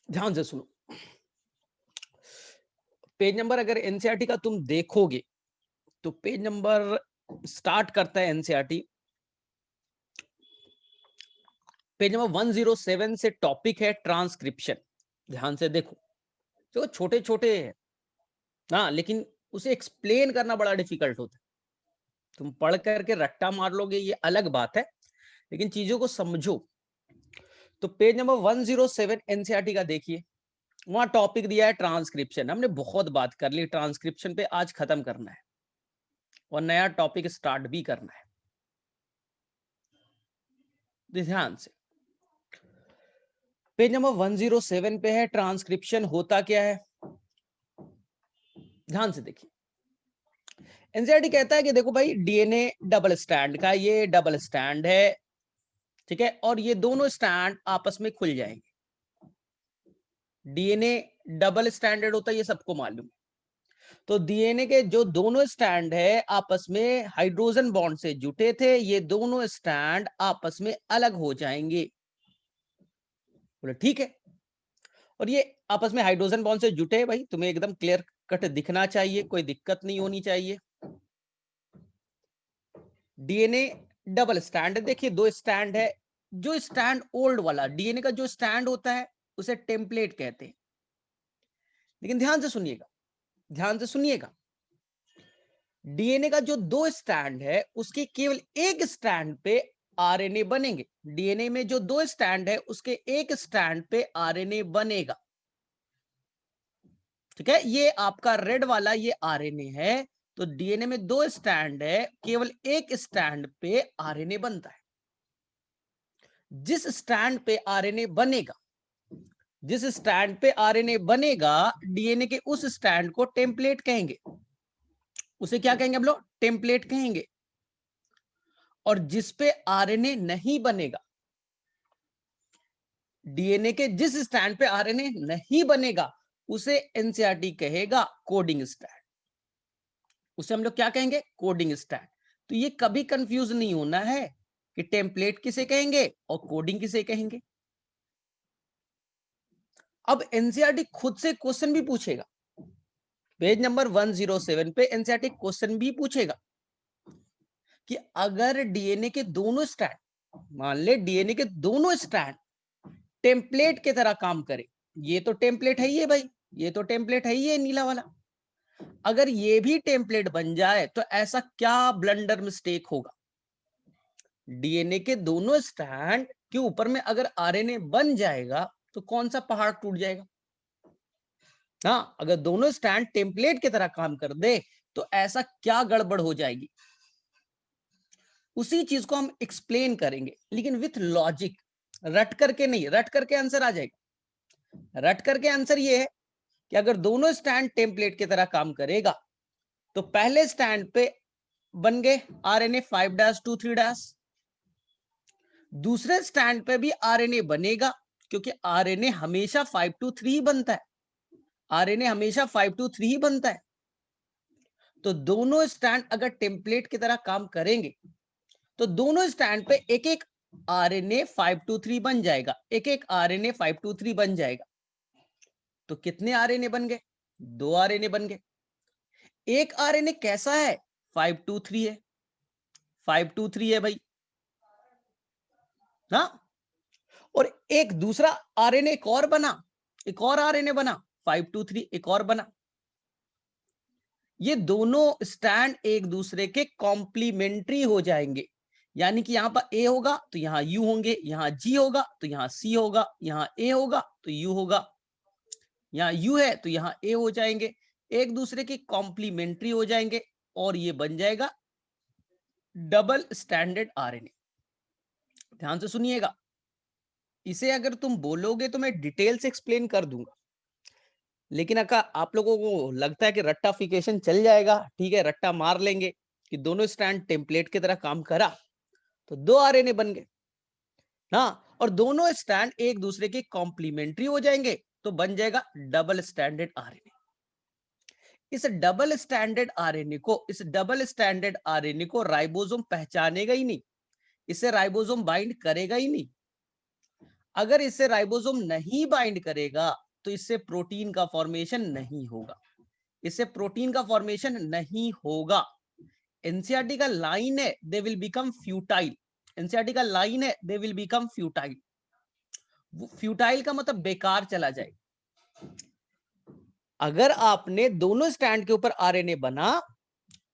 ध्यान से सुनो। पेज नंबर अगर एनसीईआरटी का तुम देखोगे तो पेज नंबर स्टार्ट करता है एनसीईआरटी पेज नंबर 107 से टॉपिक है ट्रांसक्रिप्शन। ध्यान से देखो, जो छोटे छोटे हैं ना, लेकिन उसे एक्सप्लेन करना बड़ा डिफिकल्ट होता है। तुम पढ़ करके रट्टा मार लोगे ये अलग बात है, लेकिन चीजों को समझो। तो पेज नंबर 107 एनसीईआरटी का देखिए, वहां टॉपिक दिया है ट्रांसक्रिप्शन। हमने बहुत बात कर ली ट्रांसक्रिप्शन पे, आज खत्म करना है और नया टॉपिक स्टार्ट भी करना है। ध्यान से, पेज नंबर 107 पे है ट्रांसक्रिप्शन होता क्या है। ध्यान से देखिए, एनसीईआरटी कहता है कि देखो भाई, डीएनए डबल स्टैंड का, ये डबल स्टैंड है, ठीक है, और ये दोनों स्टैंड आपस में खुल जाएंगे। डीएनए डबल स्टैंडर्ड होता है, ये सबको मालूम है। तो डीएनए के जो दोनों स्टैंड है आपस में हाइड्रोजन बॉन्ड से जुटे थे, ये दोनों स्टैंड आपस में अलग हो जाएंगे। बोले ठीक है, और ये आपस में हाइड्रोजन बॉन्ड से जुटे हैं भाई, तुम्हें एकदम क्लियर कट दिखना चाहिए, कोई दिक्कत नहीं होनी चाहिए। डीएनए डबल स्टैंड, देखिए दो स्टैंड है। जो स्टैंड ओल्ड वाला डीएनए का जो स्टैंड होता है उसे टेम्पलेट कहते हैं। लेकिन ध्यान से सुनिएगा, ध्यान से सुनिएगा, डीएनए का जो दो स्टैंड है उसके केवल एक स्टैंड पे आरएनए बनेंगे। डीएनए में जो दो स्टैंड है उसके एक स्टैंड पे आरएनए बनेगा, ठीक है। ये आपका रेड वाला ये आरएनए है। तो डीएनए में दो स्टैंड है, केवल एक स्टैंड पे आरएनए बनता है। जिस स्टैंड पे आरएनए बनेगा, जिस स्टैंड पे आरएनए बनेगा, डीएनए के उस स्टैंड को टेम्पलेट कहेंगे। उसे क्या कहेंगे हम लोग? टेम्पलेट कहेंगे। और जिस पे आरएनए नहीं बनेगा, डीएनए के जिस स्टैंड पे आरएनए नहीं बनेगा, उसे एनसीईआरटी कहेगा कोडिंग स्टैंड। उसे हम लोग क्या कहेंगे? Coding stand. तो ये कभी कंफ्यूज नहीं होना है कि टेम्पलेट किसे कहेंगे और कोडिंग किसे कहेंगे। अब एनसीईआरटी खुद से क्वेश्चन भी पूछेगा। पेज नंबर 107 पे एनसीईआरटी क्वेश्चन भी पूछेगा कि अगर डीएनए के दोनों स्टैंड, मान ले डीएनए के दोनों स्टैंड टेम्पलेट की तरह काम करे, ये तो टेम्पलेट है ही है भाई, ये तो टेम्पलेट है ही है नीला वाला, अगर ये भी टेम्पलेट बन जाए तो ऐसा क्या ब्लंडर मिस्टेक होगा? डीएनए के दोनों स्टैंड के ऊपर में अगर आरएनए बन जाएगा तो कौन सा पहाड़ टूट जाएगा? हाँ, अगर दोनों स्टैंड टेम्पलेट की तरह काम कर दे तो ऐसा क्या गड़बड़ हो जाएगी? उसी चीज को हम एक्सप्लेन करेंगे, लेकिन विथ लॉजिक। रट करके नहीं, रट करके आंसर आ जाएगा। रट करके आंसर ये है कि अगर दोनों स्टैंड टेम्पलेट की तरह काम करेगा तो पहले स्टैंड पे बन गए आरएनए 5'2'3', दूसरे स्टैंड पे भी आरएनए बनेगा, क्योंकि आरएनए हमेशा 5'2'3 ही बनता है। आरएनए हमेशा 5'2'3 ही बनता है। तो दोनों स्टैंड अगर टेम्पलेट की तरह काम करेंगे तो दोनों स्टैंड पे एक एक आरएनए 5'2'3 बन जाएगा, एक एक आरएनए 5'2'3 बन जाएगा। तो कितने आरएनए बन गए? दो आरएनए बन गए। एक आरएनए कैसा है? 5'2'3 है, 5'2'3 है भाई, हाँ। और एक दूसरा आरएनए एक और बना, एक और आरएनए बना 5'2'3, एक और बना। ये दोनों स्टैंड एक दूसरे के कॉम्प्लीमेंट्री हो जाएंगे। यानी कि यहां पर ए होगा तो यहां यू होंगे, यहां जी होगा तो यहां सी होगा, यहां ए होगा तो यू होगा, यहां यू है तो यहां ए हो जाएंगे, एक दूसरे के कॉम्प्लीमेंट्री हो जाएंगे, और ये बन जाएगा डबल स्टैंडर्ड आरएनए। ध्यान से सुनिएगा, इसे अगर तुम बोलोगे तो मैं डिटेल से एक्सप्लेन कर दूंगा, लेकिन अगर आप लोगों को लगता है कि रट्टाफिकेशन चल जाएगा, ठीक है, रट्टा मार लेंगे कि दोनों स्टैंड टेम्पलेट की तरह काम करा, तो दो आरएनए बन गए, हाँ, और दोनों स्टैंड एक दूसरे के कॉम्प्लीमेंट्री हो जाएंगे, तो बन जाएगा डबल स्टैंडर्ड आरएनए। इस डबल स्टैंडर्ड आरएनए को, इस डबल स्टैंडर्ड आरएनए को राइबोसोम पहचानेगा ही नहीं, इसे राइबोसोम बाइंड करेगा ही नहीं। अगर इससे राइबोसोम नहीं बाइंड करेगा तो इससे प्रोटीन का फॉर्मेशन नहीं होगा, इससे प्रोटीन का फॉर्मेशन नहीं होगा। एनसीईआरटी का लाइन है they will become futile, NCERT का लाइन है they will become futile. Futile का मतलब बेकार चला जाए। अगर आपने दोनों स्टैंड के ऊपर आरएनए बना,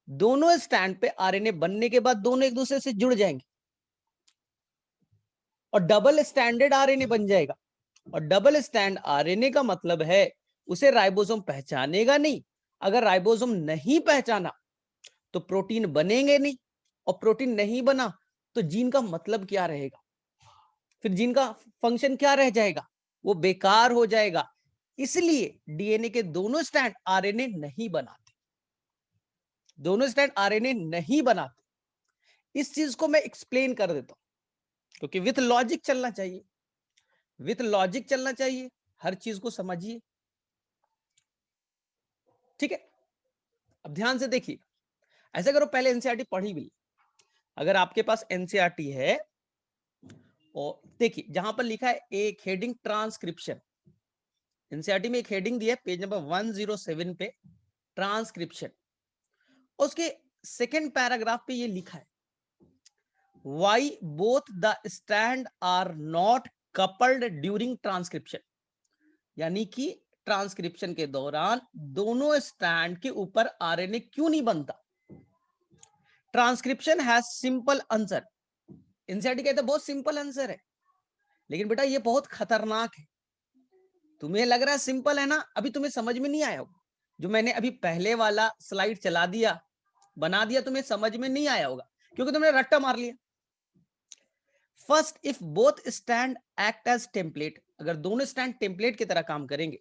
दोनों स्टैंड पे आरएनए बनने के बाद दोनों एक दूसरे से जुड़ जाएंगे और डबल स्टैंडर्ड आरएनए बन जाएगा। और डबल स्टैंड आरएनए का मतलब है उसे राइबोसोम पहचानेगा नहीं। अगर राइबोसोम नहीं पहचाना तो प्रोटीन बनेंगे नहीं, और प्रोटीन नहीं बना तो जीन का मतलब क्या रहेगा, फिर जीन का फंक्शन क्या रह जाएगा, वो बेकार हो जाएगा। इसलिए डीएनए के दोनों स्टैंड आरएनए नहीं बनाते, दोनों स्टैंड आरएनए नहीं बनाते। इस चीज को मैं एक्सप्लेन कर देता हूं क्योंकि विथ लॉजिक चलना चाहिए, विथ लॉजिक चलना चाहिए, हर चीज को समझिए। ठीक है, अब ध्यान से देखिए, ऐसा करो पहले एनसीईआरटी पढ़ी भी। अगर आपके पास एनसीईआरटी है और देखिए जहां पर लिखा है एक हेडिंग ट्रांसक्रिप्शन, एनसीईआरटी में एक हेडिंग दी है पेज नंबर 107 पे, ट्रांसक्रिप्शन। उसके सेकंड पैराग्राफ पे ये लिखा है why both the stand are not coupled during transcription, यानी कि ट्रांसक्रिप्शन के दौरान दोनों स्टैंड के ऊपर आरएनए क्यों नहीं बनता। Transcription has simple answer, NCERT कहते हैं बहुत सिंपल आंसर है, लेकिन बेटा ये बहुत खतरनाक है। तुम्हें लग रहा है सिंपल है ना, अभी तुम्हें समझ में नहीं आया होगा। जो मैंने अभी पहले वाला स्लाइड चला दिया, बना दिया, तुम्हें समझ में नहीं आया होगा क्योंकि तुमने रट्टा मार लिया। First, if both strand act as template, अगर दोनों स्टैंड टेम्पलेट की तरह काम करेंगे,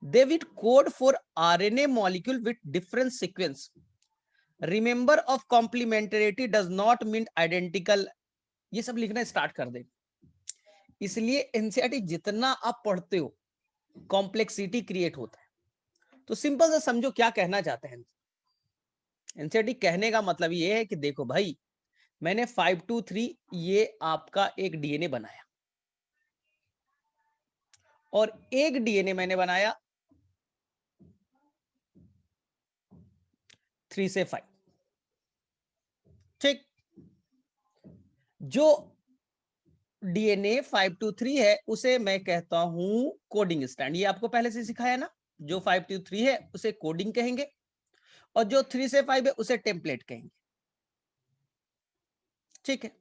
they will code for RNA molecule with different sequence. Remember of complementarity does not mean identical, ये सब लिखना स्टार्ट कर दे। इसलिए एनसीईआरटी जितना आप पढ़ते हो कॉम्प्लेक्सिटी क्रिएट होता है। तो सिंपल से समझो क्या कहना चाहते हैं एनसीईआरटी। कहने का मतलब ये है कि देखो भाई, मैंने 523 ये आपका एक डीएनए बनाया और एक डीएनए मैंने बनाया 3 से 5। ठीक, जो डीएनए 523 है उसे मैं कहता हूं कोडिंग स्टैंड, ये आपको पहले से सिखाया ना। जो 523 है उसे कोडिंग कहेंगे और जो 3 से 5 है उसे टेम्पलेट कहेंगे। ठीक है,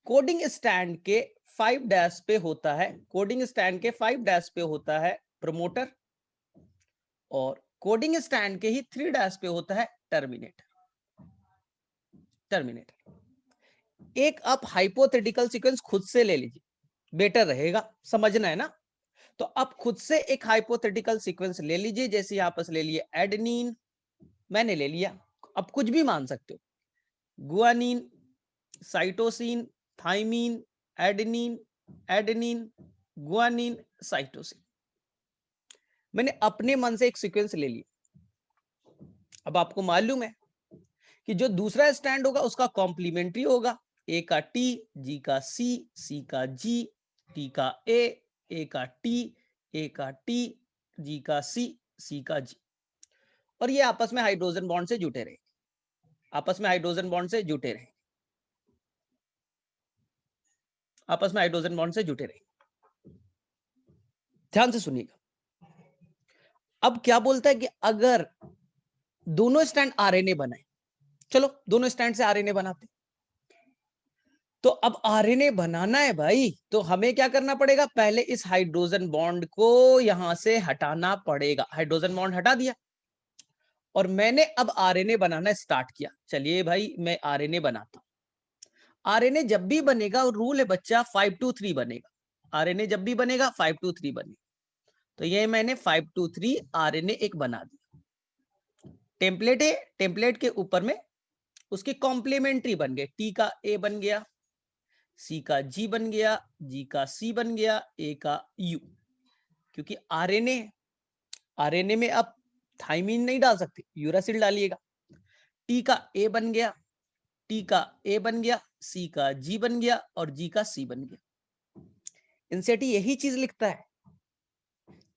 कोडिंग स्टैंड के 5 डैश पे होता है, कोडिंग स्टैंड के 5 डैश पे होता है प्रमोटर, और कोडिंग स्टैंड के ही 3 डैश पे होता है टर्मिनेटर। टर्मिनेटर एक आप हाइपोथेटिकल सीक्वेंस खुद से ले लीजिए, बेटर रहेगा, समझना है ना। तो आप खुद से एक हाइपोथेटिकल सीक्वेंस ले लीजिए, जैसे यहां पर ले लिए एडेनिन, मैंने ले लिया, अब कुछ भी मान सकते हो, guanine, cytosine, thymine, adenine, adenine, guanine, cytosine, मैंने अपने मन से एक सीक्वेंस ले लिया। अब आपको मालूम है कि जो दूसरा स्टैंड होगा उसका कॉम्प्लीमेंट्री होगा, ए का टी, जी का सी, सी का जी, टी का ए का टी, ए का टी, जी का सी का जी, और ये आपस में हाइड्रोजन बॉन्ड से जुटे रहे, आपस में हाइड्रोजन बॉन्ड से जुटे रहे, आपस में हाइड्रोजन बॉन्ड से जुटे रहे। ध्यान से सुनिएगा, अब क्या बोलता है कि अगर दोनों स्टैंड आरएनए बनाए, चलो दोनों स्टैंड से आरएनए बनाते, तो अब आरएनए बनाना है भाई, तो हमें क्या करना पड़ेगा, पहले इस हाइड्रोजन बॉन्ड को यहां से हटाना पड़ेगा। हाइड्रोजन बॉन्ड हटा दिया और मैंने अब आरएनए बनाना स्टार्ट किया। चलिए भाई मैं आरएनए बनाता हूं। आरएनए जब भी बनेगा, रूल है बच्चा 523 बनेगा, आरएनए जब भी बनेगा 523 बनेगा। तो ये मैंने 523 आरएनए एक बना दिया, टेम्पलेट है, टेम्पलेट के ऊपर में उसकी कॉम्प्लीमेंट्री बन गए, टी का ए बन गया, सी का जी बन गया, जी का सी बन गया, ए का यू, क्योंकि आरएनए, आरएनए में आप थाइमीन नहीं डाल सकते, यूरासिल डालिएगा। टी का ए बन गया, टी का ए बन गया, सी का जी बन गया और जी का सी बन गया। एनसीईआरटी यही चीज लिखता है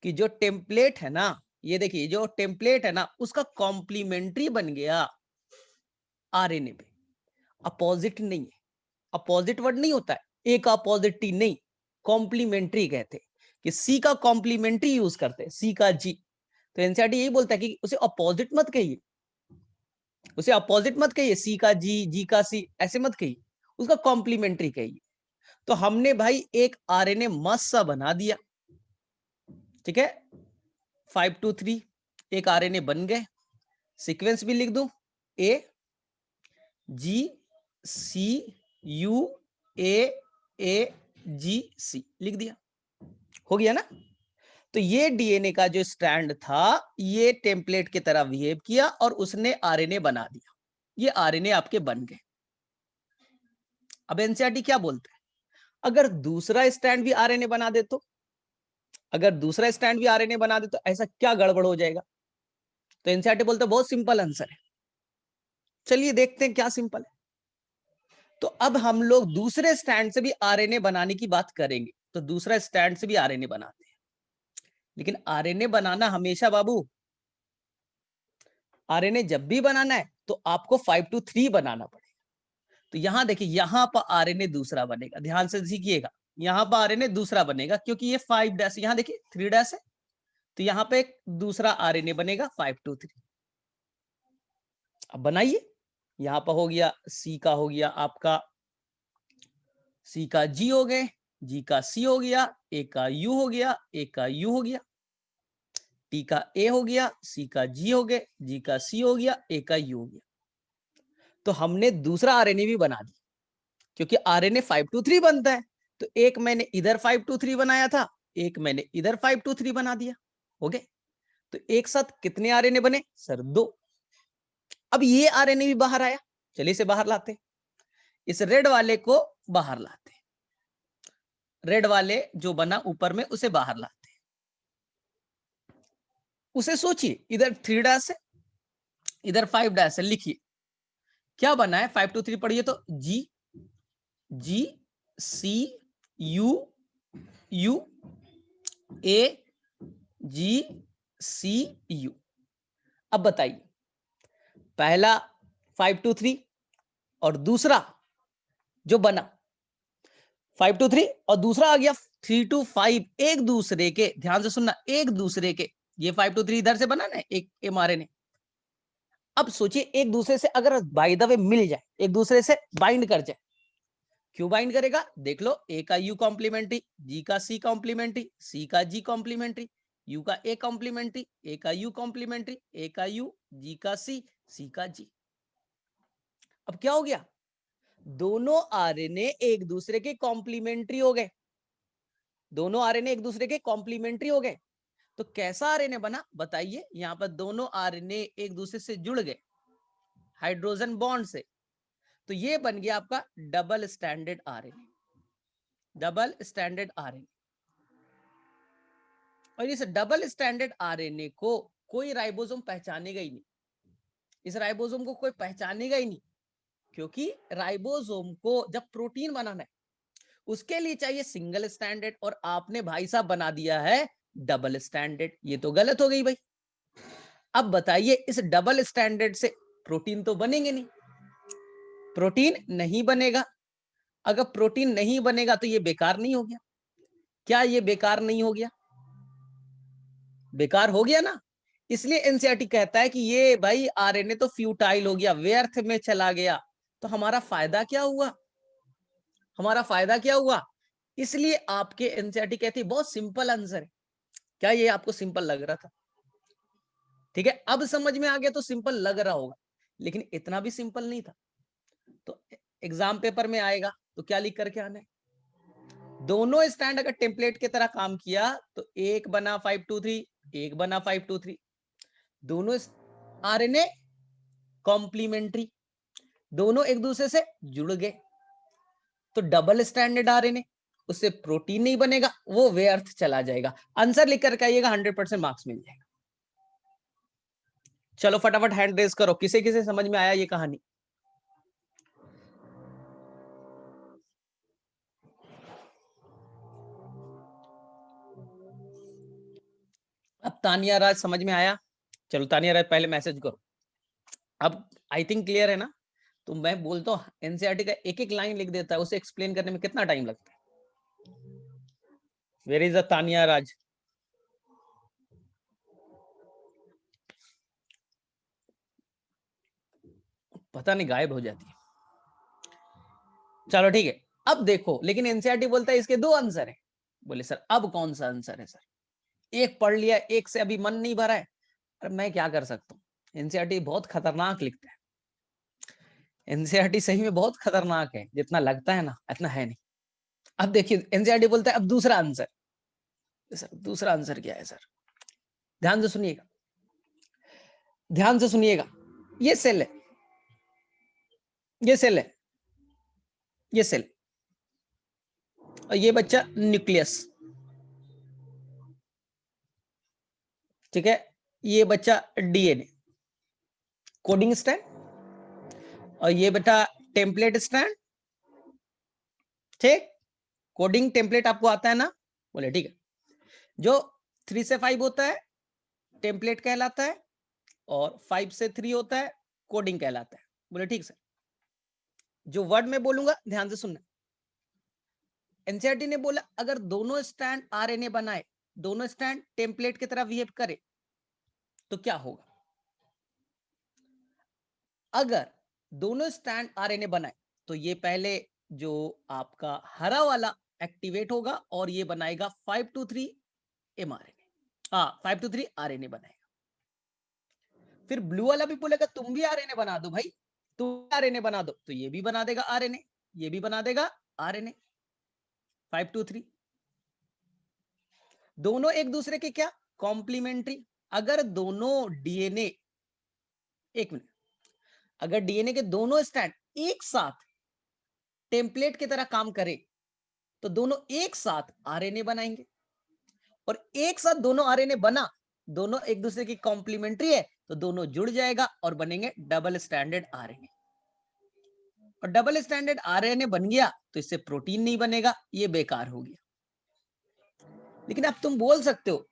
कि जो टेम्पलेट है ना, ये देखिए जो टेम्पलेट है ना उसका कॉम्प्लीमेंट्री बन गया आरएनए पे, अपोजिट नहीं है। अपोजिट वर्ड नहीं होता है, एक अपोजिट टी नहीं, कॉम्प्लीमेंट्री कहते हैं कि सी का कॉम्प्लीमेंट्री यूज करते हैं, सी का जी। तो एनसीईआरटी यही बोलता है कि उसे अपोजिट मत कहिए, उसे अपोजिट मत कहिए, सी का जी, जी का सी, ऐसे मत कहिए, उसका कॉम्प्लीमेंट्री कहिए। तो हमने भाई एक आरएनए मस्त सा बना दिया, ठीक है, 523 एक आरएनए बन गए। सीक्वेंस भी लिख दूं, ए G C you A G सी, लिख दिया, हो गया ना। तो ये डीएनए का जो स्ट्रैंड था ये टेम्पलेट की तरह बिहेव किया और उसने आरएनए बना दिया, ये आरएनए आपके बन गए। अब एनसीईआरटी क्या बोलता है, अगर दूसरा स्ट्रैंड भी आरएनए बना दे तो, अगर दूसरा स्ट्रैंड भी आरएनए बना दे तो ऐसा क्या गड़बड़ हो जाएगा। तो एनसीईआरटी बोलते हैं बहुत सिंपल आंसर है, चलिए देखते हैं क्या सिंपल है। तो अब हम लोग दूसरे स्टैंड से भी आरएनए बनाने की बात करेंगे, तो दूसरा स्टैंड से भी आरएनए बनाते हैं। लेकिन आरएनए बनाना हमेशा बाबू, आरएनए जब भी बनाना है तो आपको 523 बनाना पड़ेगा। तो यहां देखिए, यहां पर आरएनए दूसरा बनेगा, ध्यान से सीखिएगा, यहां पर आरएनए दूसरा बनेगा क्योंकि ये 5 डैश, यहां देखिए 3 डैश है, तो यहां पे एक दूसरा आरएनए बनेगा 523। अब बनाइए, यहां पर हो गया सी का, हो गया आपका सी का जी हो गए, जी का सी हो गया, ए का यू हो गया, ए का यू हो गया, टी का ए हो गया, सी का जी हो गए, जी का सी हो गया, ए का यू हो गया। तो हमने दूसरा आरएनए भी बना दिया क्योंकि आरएनए 523 बनता है, तो एक मैंने इधर 523 बनाया था, एक मैंने इधर 523 बना दिया, हो गए। तो एक साथ कितने आरएनए बने सर, 2। अब ये आरएनए भी बाहर आया, चलिए इसे बाहर लाते हैं, इस रेड वाले को बाहर लाते हैं, रेड वाले जो बना ऊपर में उसे बाहर लाते हैं। उसे सोचिए, इधर 3 डैश है, इधर 5 डैश है, लिखिए क्या बना है, 523 पढ़िए तो G G C U U A G C U. अब बताइए, पहला 523 और दूसरा जो बना 523 और दूसरा आ गया 325, एक दूसरे के, ध्यान से सुनना, एक दूसरे के, ये 523 इधर से बना ना एक एमआरएनए। अब सोचिए एक दूसरे से अगर बाय द वे मिल जाए, एक दूसरे से बाइंड कर जाए, क्यों बाइंड करेगा, देख लो, ए का यू कॉम्प्लीमेंट्री, जी का सी कॉम्प्लीमेंट्री, सी का जी कॉम्प्लीमेंट्री, यू का ए कॉम्प्लीमेंट्री, ए का यू कॉम्प्लीमेंट्री, ए का यू, जी का सी का जी। अब क्या हो गया, दोनों आरएनए एक दूसरे के कॉम्प्लीमेंट्री हो गए, दोनों आरएनए एक दूसरे के कॉम्प्लीमेंट्री हो गए। तो कैसा आरएनए बना बताइए, यहां पर दोनों आरएनए एक दूसरे से जुड़ गए हाइड्रोजन बॉन्ड से, तो ये बन गया आपका double standard RNA, double standard RNA. और इस डबल स्टैंडर्ड आरएनए को कोई राइबोसोम पहचानेगा ही नहीं, इस राइबोसोम को कोई पहचानेगा ही नहीं, क्योंकि राइबोसोम को जब प्रोटीन बनाना है उसके लिए चाहिए सिंगल स्टैंडर्ड, और आपने भाई साहब बना दिया है डबल स्टैंडर्ड, ये तो गलत हो गई भाई। अब बताइए इस डबल स्टैंडर्ड से प्रोटीन तो बनेंगे नहीं, प्रोटीन नहीं बनेगा, अगर प्रोटीन नहीं बनेगा तो ये बेकार नहीं हो गया, क्या ये बेकार नहीं हो गया, बेकार हो गया ना। इसलिए एनसीईआरटी कहता है कि ये भाई आरएनए तो फ्यूटाइल हो गया, व्यर्थ में चला गया, तो हमारा फायदा क्या हुआ, हमारा फायदा क्या हुआ। इसलिए आपके एनसीईआरटी कहती है बहुत सिंपल आंसर है, क्या ये आपको सिंपल लग रहा था, ठीक है, अब समझ में आ गया तो सिंपल लग रहा होगा, लेकिन इतना भी सिंपल नहीं था। तो एग्जाम पेपर में आएगा तो क्या लिख करके आना है, दोनों स्टैंड अगर टेम्पलेट की तरह काम किया तो एक बना 523, एक बना 523, दोनों आरएनए कॉम्प्लीमेंट्री, दोनों एक दूसरे से जुड़ गए, तो डबल स्टैंडर्ड आरएनए, उससे प्रोटीन नहीं बनेगा, वो व्यर्थ चला जाएगा। आंसर लिख करके आइएगा, 100% मार्क्स मिल जाएगा। चलो फटाफट हैंड रेज करो, किसे किसे समझ में आया ये कहानी। अब तानिया राज समझ में आया? चलो तानिया राज पहले मैसेज करो। अब आई थिंक क्लियर है ना? तो मैं बोलता हूँ एनसीईआरटी का एक एक लाइन लिख देता है, उसे एक्सप्लेन करने में कितना टाइम लगता है? वेयर इज द तानिया राज? पता नहीं, गायब हो जाती है। चलो ठीक है, अब देखो, लेकिन एनसीईआरटी बोलता है इसके दो आंसर है। बोले सर अब कौन सा आंसर है सर? एक पढ़ लिया, एक से अभी मन नहीं भरा है। अरे मैं क्या कर सकता हूँ, एनसीईआरटी बहुत खतरनाक लिखता है। एनसीईआरटी सही में बहुत खतरनाक है, जितना लगता है ना इतना है नहीं। अब देखिए एनसीईआरटी बोलता है अब दूसरा आंसर। सर दूसरा आंसर क्या है सर? ध्यान से सुनिएगा, ध्यान से सुनिएगा। ये सेल है, ये सेल है, ये सेल, और ये बच्चा न्यूक्लियस, ठीक है। ये बच्चा डीएनए कोडिंग स्ट्रैंड, और ये बेटा टेम्पलेट स्ट्रैंड, ठीक। कोडिंग टेम्पलेट आपको आता है ना? बोले ठीक है। जो 3 से 5 होता है टेम्पलेट कहलाता है, और 5 से 3 होता है कोडिंग कहलाता है। बोले ठीक सर। जो वर्ड में बोलूंगा ध्यान से सुनना। एनसीईआरटी ने बोला अगर दोनों स्टैंड आरएनए बनाए, दोनों स्टैंड टेम्पलेट की तरह बिहेव करे तो क्या होगा? अगर दोनों स्टैंड आरएनए बनाए तो ये पहले जो आपका हरा वाला एक्टिवेट होगा और ये बनाएगा 523 एमआरएनए, 523 आरएनए बनाएगा। फिर ब्लू वाला भी बोलेगा तुम भी आरएनए बना दो भाई, तुम आरएनए बना दो, तो ये भी बना देगा आरएनए, ये भी बना देगा आरएनए 523। दोनों एक दूसरे के क्या कॉम्प्लीमेंट्री। अगर दोनों डीएनए, एक मिनट, अगर डीएनए के दोनों स्ट्रैंड एक साथ टेम्पलेट की तरह काम करे तो दोनों एक साथ आरएनए बनाएंगे, और एक साथ दोनों आरएनए बना, दोनों एक दूसरे की कॉम्प्लीमेंट्री है, तो दोनों जुड़ जाएगा और बनेंगे डबल स्टैंडर्ड आरएनए। और डबल स्टैंडर्ड आरएनए बन गया तो इससे प्रोटीन नहीं बनेगा, ये बेकार हो गया। लेकिन अब तुम बोल सकते हो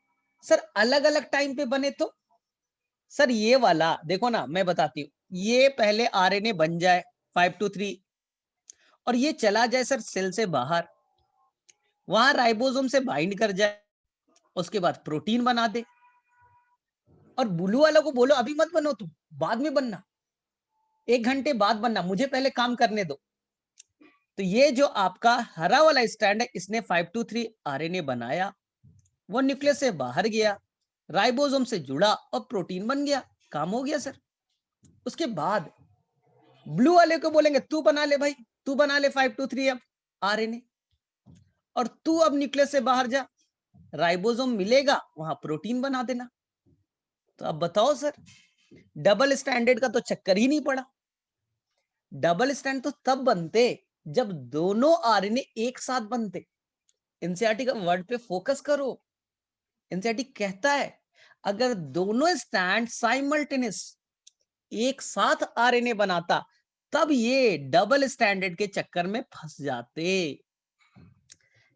सर अलग अलग टाइम पे बने तो? सर ये वाला देखो ना, मैं बताती हूँ, ये पहले आरएनए बन जाए 523, और ये चला जाए सर सेल से बाहर, वहां राइबोसोम से बाइंड कर जाए, उसके बाद प्रोटीन बना दे। और ब्लू वाला को बोलो अभी मत बनो, तुम बाद में बनना, 1 घंटे बाद बनना, मुझे पहले काम करने दो। तो ये जो आपका हरा वाला स्टैंड है, इसने 523 आरएनए बनाया, वो न्यूक्लियस से बाहर गया, राइबोसोम से जुड़ा और प्रोटीन बन गया, काम हो गया सर। उसके बाद ब्लू वाले को बोलेंगे तू बना ले भाई, तू बना ले 523 अब आरएनए, और तू अब न्यूक्लियस से बाहर जा, राइबोसोम मिलेगा वहां प्रोटीन बना देना। तो अब बताओ सर, डबल स्टैंडर्ड का तो चक्कर ही नहीं पड़ा। डबल स्टैंड तो तब बनते जब दोनों आरएनए एक साथ बनते। एनसीईआरटी का वर्ड पे फोकस करो। एनसीईआरटी कहता है अगर दोनों स्टैंड साइमल्टेनियस एक साथ आरएनए बनाता तब ये डबल स्टैंडर्ड के चक्कर में फंस जाते।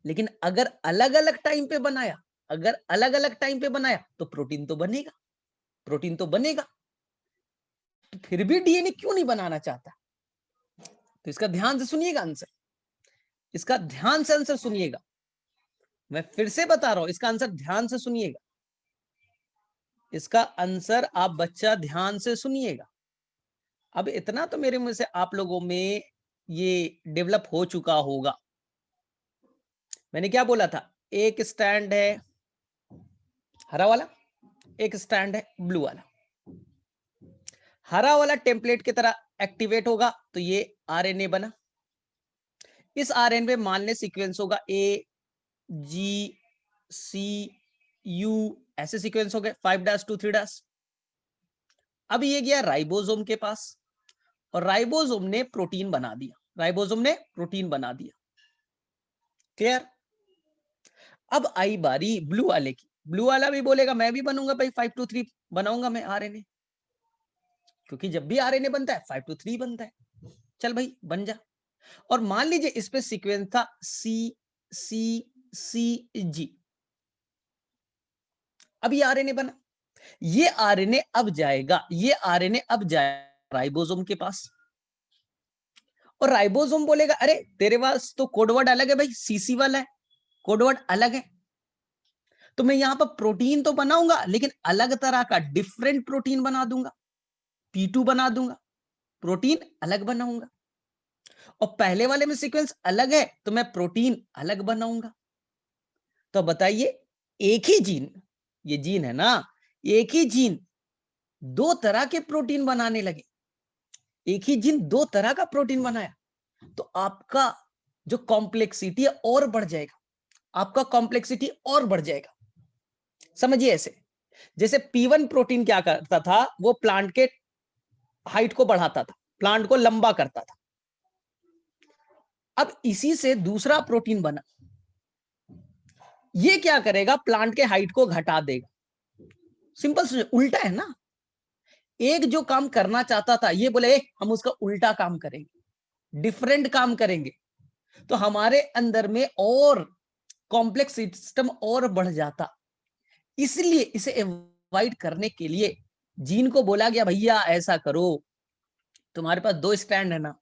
लेकिन अगर अलग अलग टाइम पे बनाया, अगर अलग अलग टाइम पे बनाया तो प्रोटीन तो बनेगा, प्रोटीन तो बनेगा। तो फिर भी डीएनए क्यों नहीं बनाना चाहता? तो इसका ध्यान से सुनिएगा आंसर, इसका ध्यान से आंसर सुनिएगा। मैं फिर से बता रहा हूं, इसका आंसर ध्यान से सुनिएगा, इसका आंसर आप बच्चा ध्यान से सुनिएगा। अब इतना तो मेरे मुंह से आप लोगों में ये डेवलप हो चुका होगा। मैंने क्या बोला था, एक स्टैंड है हरा वाला, एक स्टैंड है ब्लू वाला। हरा वाला टेम्पलेट की तरह एक्टिवेट होगा तो ये आरएनए बना। इस आरएनए में मान ले सीक्वेंस होगा ए जी सी यू, ऐसे सीक्वेंस हो गए 5'2'3'। अब ये गया राइबोसोम के पास, और राइबोसोम ने प्रोटीन बना दिया, राइबोसोम ने प्रोटीन बना दिया। क्लियर? अब आई बारी ब्लू वाले की। ब्लू वाला भी बोलेगा मैं भी बनूंगा भाई 523 बनाऊंगा मैं आरएनए, क्योंकि जब भी आरएनए बनता है 523 बनता है। चल भाई बन जा। और मान लीजिए इस पे सीक्वेंस था सी सी सी जी, अब ये आरएनए बना, ये आरएनए अब जाएगा, ये आरएनए अब जाएगा राइबोसोम के पास, और राइबोसोम बोलेगा अरे तेरे पास तो कोडवर्ड अलग है भाई, सीसी वाला है, कोडवर्ड अलग है, तो मैं यहां पर प्रोटीन तो बनाऊंगा लेकिन अलग तरह का डिफरेंट प्रोटीन बना दूंगा, P2 बना दूंगा, प्रोटीन अलग बनाऊंगा। और पहले वाले में सीक्वेंस अलग है तो मैं प्रोटीन अलग बनाऊंगा। तो बताइए, एक ही जीन, ये जीन है ना, एक ही जीन दो तरह के प्रोटीन बनाने लगे, एक ही जीन दो तरह का प्रोटीन बनाया, तो आपका जो कॉम्प्लेक्सिटी है और बढ़ जाएगा, आपका कॉम्प्लेक्सिटी और बढ़ जाएगा। समझिए ऐसे, जैसे P1 प्रोटीन क्या करता था, वो प्लांट के हाइट को बढ़ाता था, प्लांट को लंबा करता था। अब इसी से दूसरा प्रोटीन बना, ये क्या करेगा, प्लांट के हाइट को घटा देगा। सिंपल से उल्टा है ना, एक जो काम करना चाहता था ये बोले हम उसका उल्टा काम करेंगे, डिफरेंट काम करेंगे, तो हमारे अंदर में और कॉम्प्लेक्स सिस्टम और बढ़ जाता। इसलिए इसे अवॉइड करने के लिए जीन को बोला गया भैया ऐसा करो, तुम्हारे पास दो स्टैंड है ना,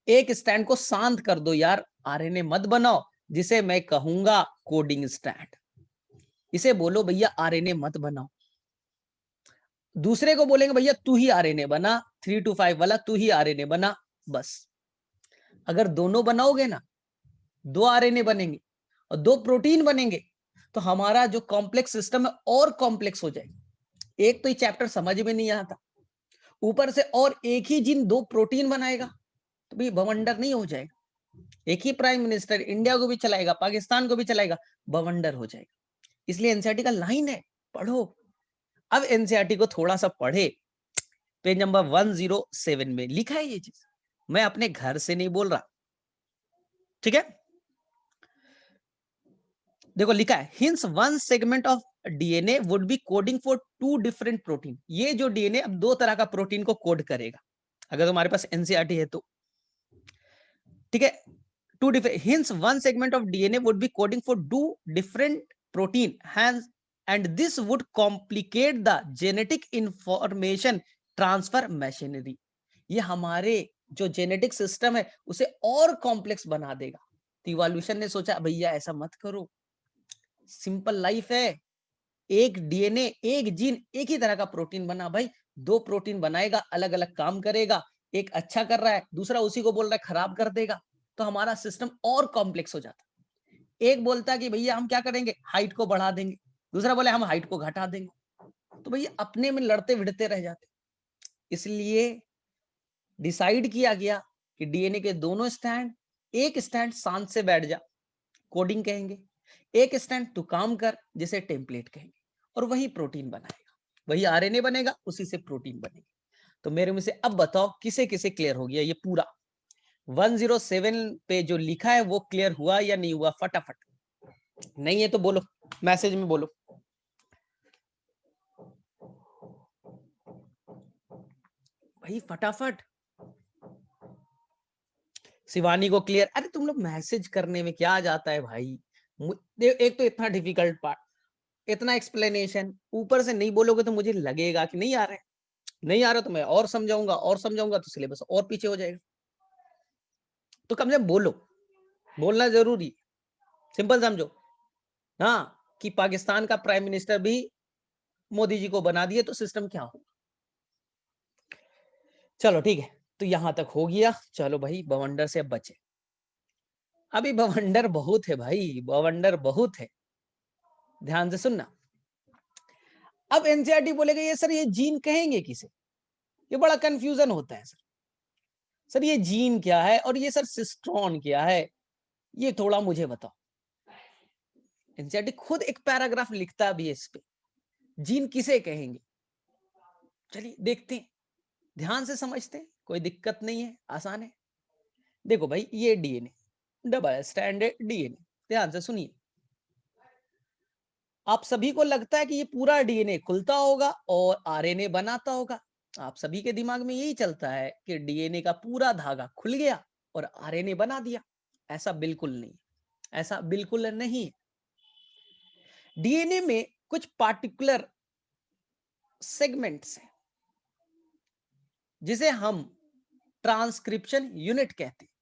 एक स्टैंड को शांत कर दो यार, आरएनए मत बनाओ, जिसे मैं कहूंगा कोडिंग स्टैंड, इसे बोलो भैया आरएनए मत बनाओ। दूसरे को बोलेंगे भैया तू ही आरएनए बना, 3 to 5 वाला तू ही आरएनए बना। बस अगर दोनों बनाओगे ना, दो आरएनए बनेंगे और दो प्रोटीन बनेंगे, तो हमारा जो कॉम्प्लेक्स सिस्टम है और कॉम्प्लेक्स हो जाएगा। एक तो ये चैप्टर समझ में नहीं आता, ऊपर से और एक ही जीन दो प्रोटीन बनाएगा, तो भाई बवंडर नहीं हो जाएगा। एक ही प्राइम मिनिस्टर इंडिया को भी चलाएगा, पाकिस्तान को भी चलाएगा, बवंडर हो जाएगा। इसलिए एनसीईआरटी का लाइन है, पढ़ो। अब एनसीईआरटी को थोड़ा सा पढ़े, पेज नंबर 107 में लिखा है ये चीज, मैं अपने घर से नहीं बोल रहा, ठीक है। देखो लिखा है, hence one segment of DNA would be coding for two different protein. ये जो डीएनए अब दो तरह का प्रोटीन को कोड करेगा, अगर तुम्हारे पास एनसीईआरटी है तो, ठीक है। Two different, hence one segment of DNA would be coding for two different protein, hence and this would complicate the genetic information transfer machinery. ये हमारे जो जेनेटिक सिस्टम है उसे और कॉम्प्लेक्स बना देगा। तो इवोल्यूशन ने सोचा भैया ऐसा मत करो, सिंपल लाइफ है, एक डीएनए एक जीन एक ही तरह का प्रोटीन बना भाई, दो प्रोटीन बनाएगा, अलग अलग काम करेगा, एक अच्छा कर रहा है दूसरा उसी को बोल रहा है खराब कर देगा, तो हमारा सिस्टम और कॉम्प्लेक्स हो जाता। एक बोलता है कि भैया हम क्या करेंगे, हाइट को बढ़ा देंगे, दूसरा बोले हम हाइट को घटा देंगे, तो भैया अपने में लड़ते भिड़ते रह जाते। इसलिए डिसाइड किया गया कि डीएनए के दोनों स्टैंड, एक स्टैंड शांत से बैठ जा, कोडिंग कहेंगे, एक स्टैंड तू काम कर, जिसे टेम्पलेट कहेंगे, और वही प्रोटीन बनाएगा, वही आरएनए बनेगा, उसी से प्रोटीन बनेगी। तो मेरे में से अब बताओ किसे किसे क्लियर हो गया ये पूरा 107 पे जो लिखा है वो क्लियर हुआ या नहीं हुआ, फटाफट। नहीं है तो बोलो, मैसेज में बोलो भाई फटाफट। शिवानी को क्लियर, अरे तुम लोग मैसेज करने में क्या जाता है भाई, एक तो इतना डिफिकल्ट पार्ट, इतना एक्सप्लेनेशन, ऊपर से नहीं बोलोगे तो मुझे लगेगा कि नहीं आ रहा है, नहीं आ रहा तो मैं और समझाऊंगा, और समझाऊंगा तो सिलेबस और पीछे हो जाएगा। तो कम से कम बोलो, बोलना जरूरी, सिंपल समझो। हाँ, कि पाकिस्तान का प्राइम मिनिस्टर भी मोदी जी को बना दिए तो सिस्टम क्या हो। चलो ठीक है, तो यहां तक हो गया, चलो भाई बवंडर से अब बचे। अभी बवंडर बहुत है भाई, बवंडर बहुत है, ध्यान से सुनना। अब एनसीईआरटी बोलेगा ये सर ये जीन कहेंगे किसे, ये बड़ा कंफ्यूजन होता है सर ये जीन क्या है और ये सर सिस्ट्रॉन क्या है, ये थोड़ा मुझे बताओ। एनसीईआरटी खुद एक पैराग्राफ लिखता भी है इस पे, जीन किसे कहेंगे। चलिए देखते हैं, ध्यान से समझते हैं, कोई दिक्कत नहीं है, आसान है। देखो भाई ये डीएनए, डबल स्टैंडर्ड डीएनए, ध्यान से सुनिए। आप सभी को लगता है कि ये पूरा डीएनए खुलता होगा और आरएनए बनाता होगा, आप सभी के दिमाग में यही चलता है कि डीएनए का पूरा धागा खुल गया और आरएनए बना दिया। ऐसा बिल्कुल नहीं, ऐसा बिल्कुल नहीं। डीएनए में कुछ पार्टिकुलर सेगमेंट्स हैं जिसे हम ट्रांसक्रिप्शन यूनिट कहते हैं।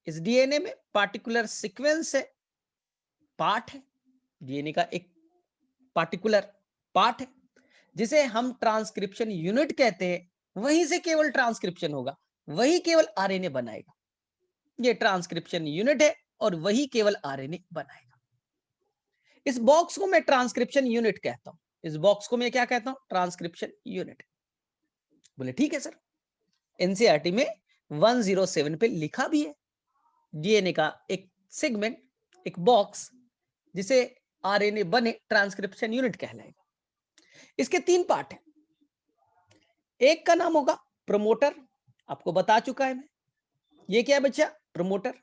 इस डीएनए में पार्टिकुलर सीक्वेंस है, पार्ट है, डीएनए का एक पार्टिकुलर पार्ट है जिसे हम ट्रांसक्रिप्शन यूनिट कहते हैं। वहीं से केवल ट्रांसक्रिप्शन होगा, वही केवल आरएनए बनाएगा। ये ट्रांसक्रिप्शन यूनिट है और वही केवल आरएनए बनाएगा। इस बॉक्स को मैं ट्रांसक्रिप्शन यूनिट कहता हूं। इस बॉक्स को मैं क्या कहता हूं? Transcription unit. बोले ठीक है सर। एनसीईआरटी में 107 पे लिखा भी है, डीएनए का एक सेगमेंट, एक बॉक्स जिसे आरएनए बने ट्रांसक्रिप्शन यूनिट कहलाएगा। इसके 3 पार्ट हैं। एक का नाम होगा प्रमोटर, आपको बता चुका है मैं। ये क्या है बच्चा? प्रमोटर।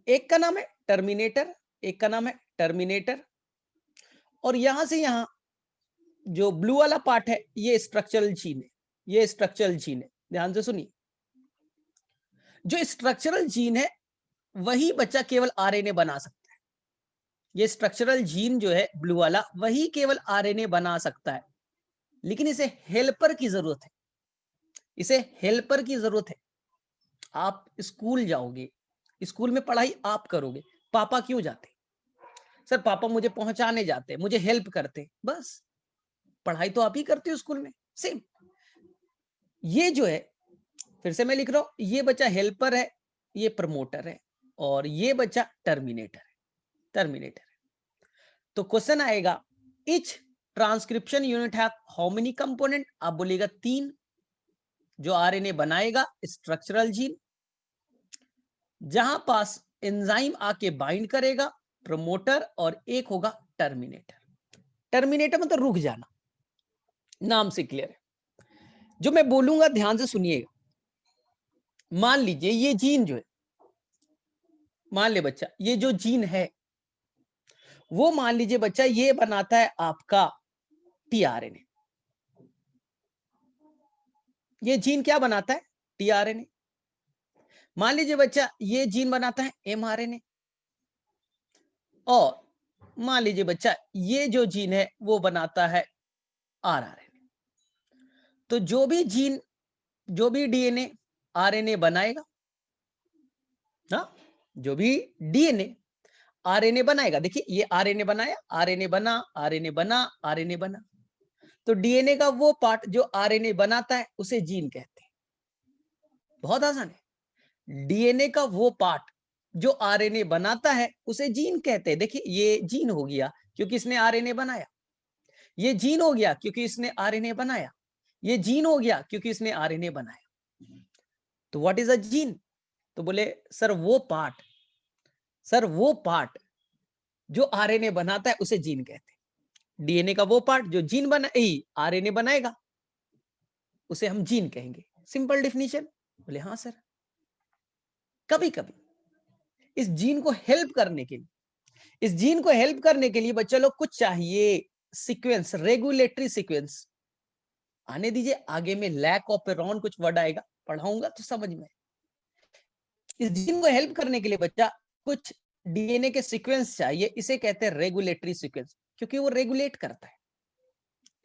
एक का नाम है टर्मिनेटर, एक का नाम है टर्मिनेटर। और यहां से यहां जो ब्लू वाला पार्ट है ये स्ट्रक्चरल जीन है। ये स्ट्रक्चरल जीन है, ध्यान से सुनिए। जो स्ट्रक्चरल जीन है वही बच्चा केवल आरएनए बना सकता है। ये स्ट्रक्चरल जीन जो है ब्लू वाला, वही केवल आरएनए बना सकता है। लेकिन इसे हेल्पर की जरूरत है, इसे हेल्पर की जरूरत है। आप स्कूल जाओगे, स्कूल में पढ़ाई आप करोगे, पापा क्यों जाते? सर पापा मुझे पहुंचाने जाते, मुझे हेल्प करते, बस। पढ़ाई तो आप ही करते हो स्कूल में। सेम ये जो है, फिर से मैं लिख रहा हूं, ये बच्चा हेल्पर है, ये प्रमोटर है, और ये बच्चा टर्मिनेटर है। टर्मिनेटर है। तो क्वेश्चन आएगा, etch transcription unit have how many component? आप बोलेगा 3। जो आरएनए बनाएगा स्ट्रक्चरल जीन, जहां पास एंजाइम आके बाइंड करेगा प्रमोटर, और एक होगा टर्मिनेटर। टर्मिनेटर मतलब रुक जाना, नाम से क्लियर है। जो मैं बोलूंगा ध्यान से सुनिएगा। मान लीजिए ये जीन जो है, मान ले बच्चा ये जो जीन है वो, मान लीजिए बच्चा ये बनाता है आपका टीआरएनए। ये जीन क्या बनाता है? टीआरएनए। मान लीजिए बच्चा ये जीन बनाता है एमआरएनए। और मान लीजिए बच्चा ये जो जीन है वो बनाता है आरआरएनए। तो जो भी जीन, जो भी डीएनए आरएनए बनाएगा ना, जो भी डीएनए आरएनए बनाएगा, देखिए ये आरएनए बनाया, आरएनए बना, आरएनए बना, आरएनए बना। तो डीएनए का वो पार्ट जो आरएनए बनाता है उसे जीन कहते हैं। बहुत आसान है। डीएनए का वो पार्ट जो आरएनए बनाता है उसे जीन कहते हैं। देखिए ये जीन हो गया क्योंकि इसने आरएनए बनाया, ये जीन हो गया क्योंकि इसने आरएनए बनाया, ये जीन हो गया क्योंकि इसने आरएनए बनाया। तो व्हाट इज अ जीन? तो बोले सर वो पार्ट, सर वो पार्ट जो आरएनए बनाता है उसे जीन कहते हैं। डीएनए का वो पार्ट जो जीन बना आरएनए बनाएगा उसे हम जीन कहेंगे। Simple definition. बोले हाँ सर। कभी कभी इस जीन को हेल्प करने के लिए, इस जीन को हेल्प करने के लिए बच्चा लोग कुछ चाहिए सीक्वेंस, रेगुलेटरी सीक्वेंस। आने दीजिए, आगे में लैक ऑफ पेरॉन कुछ वर्ड आएगा, पढ़ाऊंगा तो समझ में। इस जीन को हेल्प करने के लिए बच्चा कुछ डीएनए के सीक्वेंस चाहिए, इसे कहते हैं रेगुलेटरी सीक्वेंस, क्योंकि वो रेगुलेट करता है।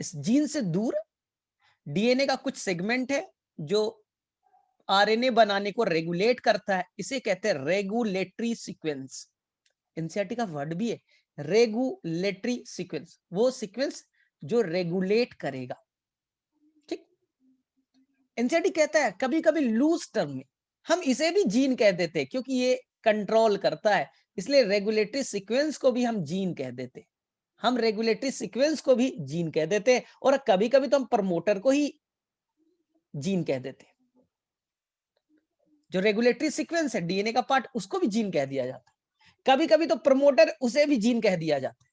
इस जीन से दूर डीएनए का कुछ सेगमेंट है जो आरएनए बनाने को रेगुलेट करता है, इसे कहते हैं रेगुलेटरी सीक्वेंस। एनसीईआरटी का वर्ड भी है रेगुलेटरी सीक्वेंस, वो सीक्वेंस जो रेगुलेट करेगा। ठीक। एनसीईआरटी कहता है कभी कभी लूज टर्म में हम इसे भी जीन कह देते हैं क्योंकि ये कंट्रोल करता है, इसलिए रेगुलेटरी सीक्वेंस को भी हम जीन कह देते हैं। हम रेगुलेटरी सीक्वेंस को भी जीन कह देते हैं, और कभी कभी तो हम प्रमोटर को ही जीन कह देते हैं। जो रेगुलेटरी सीक्वेंस है डीएनए का पार्ट, उसको भी जीन कह दिया जाता है। कभी कभी तो प्रमोटर, उसे भी जीन कह दिया जाता है।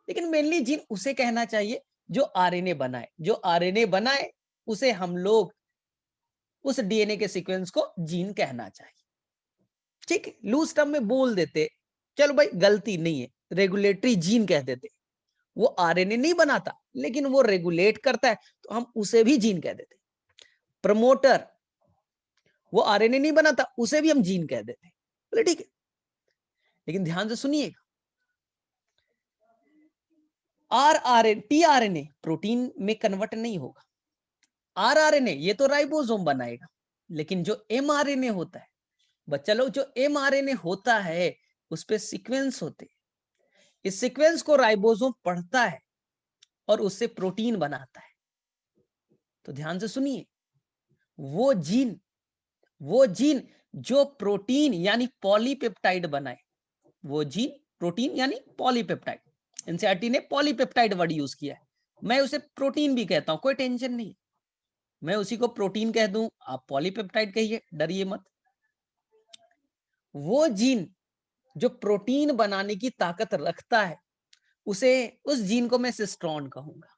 लेकिन मेनली जीन उसे कहना चाहिए जो आरएनए बनाए। जो आरएनए बनाए उसे हम लोग उस डीएनए के सीक्वेंस को जीन कहना चाहिए। ठीक है, लूज टर्म में बोल देते, चलो भाई गलती नहीं है, रेगुलेटरी जीन कह देते। वो आरएनए नहीं बनाता लेकिन वो रेगुलेट करता है, तो हम उसे भी जीन कह देते। प्रमोटर, वो आरएनए नहीं बनाता, उसे भी हम जीन कह देते। बोले ठीक है, लेकिन ध्यान से सुनिएगा, टीआरएनए प्रोटीन में कन्वर्ट नहीं होगा। आरआरएनए ये तो राइबोसोम बनाएगा, लेकिन जो एमआरएनए होता है बच्चा लोग, जो एमआरएनए होता है उस पे सीक्वेंस होते हैं। इस सीक्वेंस को राइबोसोम पढ़ता है और उससे प्रोटीन बनाता है। तो ध्यान से सुनिए, वो जीन जो प्रोटीन यानी पॉलीपेप्टाइड बनाए, वो जीन प्रोटीन यानी पॉलीपेप्टाइड, एनसीईआरटी ने पॉलीपेप्टाइड वर्ड यूज किया है, मैं उसे प्रोटीन भी कहता हूं, कोई टेंशन नहीं, मैं उसी को प्रोटीन कह दूं, आप पॉलीपेप्टाइड कहिए, डरिए मत। वो जीन जो प्रोटीन बनाने की ताकत रखता है, उस जीन को मैं सिस्ट्रॉन कहूंगा।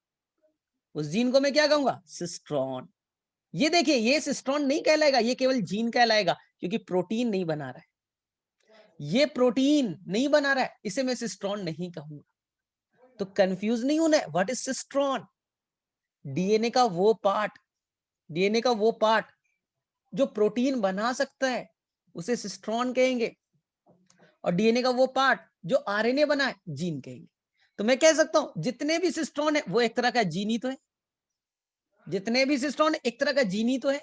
उस जीन को मैं क्या कहूंगा? सिस्ट्रॉन। ये देखिए, ये सिस्ट्रॉन नहीं कहलाएगा, ये केवल जीन कहलाएगा, क्योंकि प्रोटीन नहीं बना रहा है, ये प्रोटीन नहीं बना रहा है, इसे मैं सिस्ट्रॉन नहीं कहूंगा। तो कंफ्यूज नहीं होना है, व्हाट इज सिस्ट्रॉन? डीएनए का वो पार्ट, डीएनए का वो पार्ट जो प्रोटीन बना सकता है, उसे सिस्ट्रॉन कहेंगे, और डीएनए का वो पार्ट जो आरएनए बना है, जीन कहेंगे। तो मैं कह सकता हूं जितने भी सिस्ट्रॉन है वो एक तरह का जीन ही तो है, जितने भी सिस्ट्रॉन एक तरह का जीन ही तो है।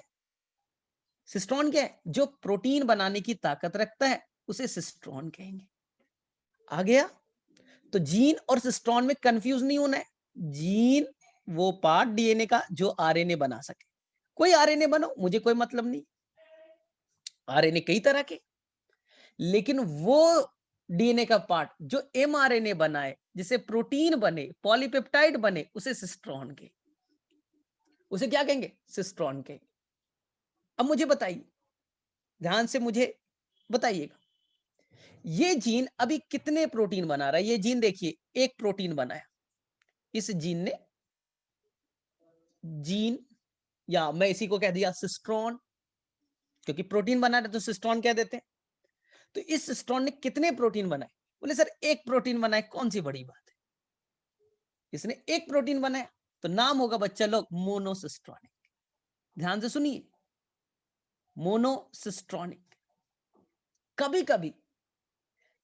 सिस्ट्रॉन क्या है? जो प्रोटीन बनाने की ताकत रखता है, उसे सिस्ट्रॉन कहेंगे। आ गया? तो जीन और सिस्ट्रॉन में कंफ्यूज नहीं होना है। जीन वो पार्ट डीएनए का जो आरएनए बना सके, कोई आरएनए बनो, मुझे कोई मतलब नहीं, आरएनए कई तरह के, लेकिन वो डीएनए का पार्ट जो एमआरएनए बनाए, जिसे प्रोटीन बने, पॉलीपेप्टाइड बने, उसे सिस्ट्रॉन के, उसे क्या कहेंगे? सिस्ट्रॉन के। अब मुझे बताइए, ध्यान से मुझे बताइएगा, ये जीन अभी कितने प्रोटीन बना रहा है? ये जीन देखिए, एक प्रोटीन बनाया, इस जीन ने, जीन, या मैं इसी को कह दिया सिस्ट्रॉन, क्योंकि प्रोटीन बना रहे तो सिस्ट्रॉन कह देते हैं। तो इस सिस्ट्रॉन ने कितने प्रोटीन बनाए? बोले सर एक प्रोटीन बनाए, कौन सी बड़ी बात है, इसने एक प्रोटीन बनाया, तो नाम होगा बच्चा लोग मोनोसिस्ट्रॉनिक। ध्यान से सुनिए, मोनोसिस्ट्रॉनिक। कभी कभी,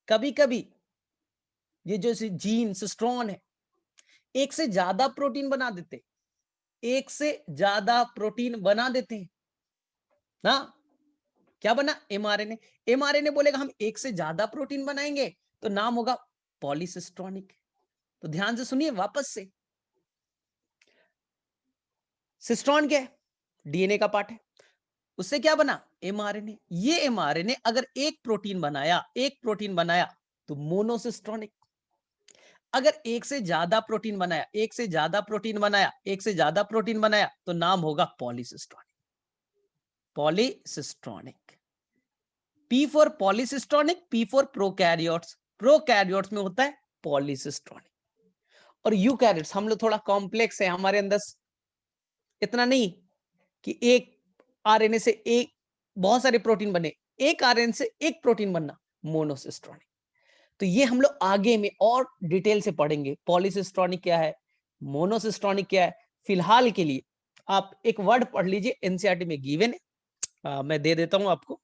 कभी कभी ये जो जीन सिस्ट्रॉन है, एक से ज्यादा प्रोटीन बना देते, एक से ज्यादा प्रोटीन बना देते हैं ना। क्या बना? एमआरएनए। एमआरएनए बोलेगा हम एक से ज्यादा प्रोटीन बनाएंगे, तो नाम होगा पॉलीसिस्ट्रॉनिक। तो ध्यान से सुनिए वापस से, सिस्ट्रॉन क्या है? डीएनए का पार्ट है, उससे क्या बना? एमआरएनए। ये एमआरएनए अगर एक प्रोटीन बनाया, एक प्रोटीन बनाया, तो मोनोसिस्ट्रॉनिक। अगर एक से ज्यादा प्रोटीन बनाया, एक से ज्यादा प्रोटीन बनाया, एक से ज्यादा प्रोटीन बनाया, तो नाम होगा polycistronic. Polycistronic. P for polycistronic, P for prokaryotes. Prokaryotes में होता है पॉलीसिस्ट्रॉनिक, और यूकैरियोट्स हम लोग थोड़ा कॉम्प्लेक्स है, हमारे अंदर इतना नहीं कि एक आरएनए से एक बहुत सारे प्रोटीन बने, एक आरएनए से एक प्रोटीन बनना, मोनोसिस्ट्रॉनिक। तो ये हम लोग आगे में और डिटेल से पढ़ेंगे, पॉलीसिस्ट्रॉनिक क्या है, मोनोसिस्ट्रॉनिक क्या है। फिलहाल के लिए आप एक वर्ड पढ़ लीजिए, एनसीईआरटी में गिवन है, मैं दे देता हूं आपको।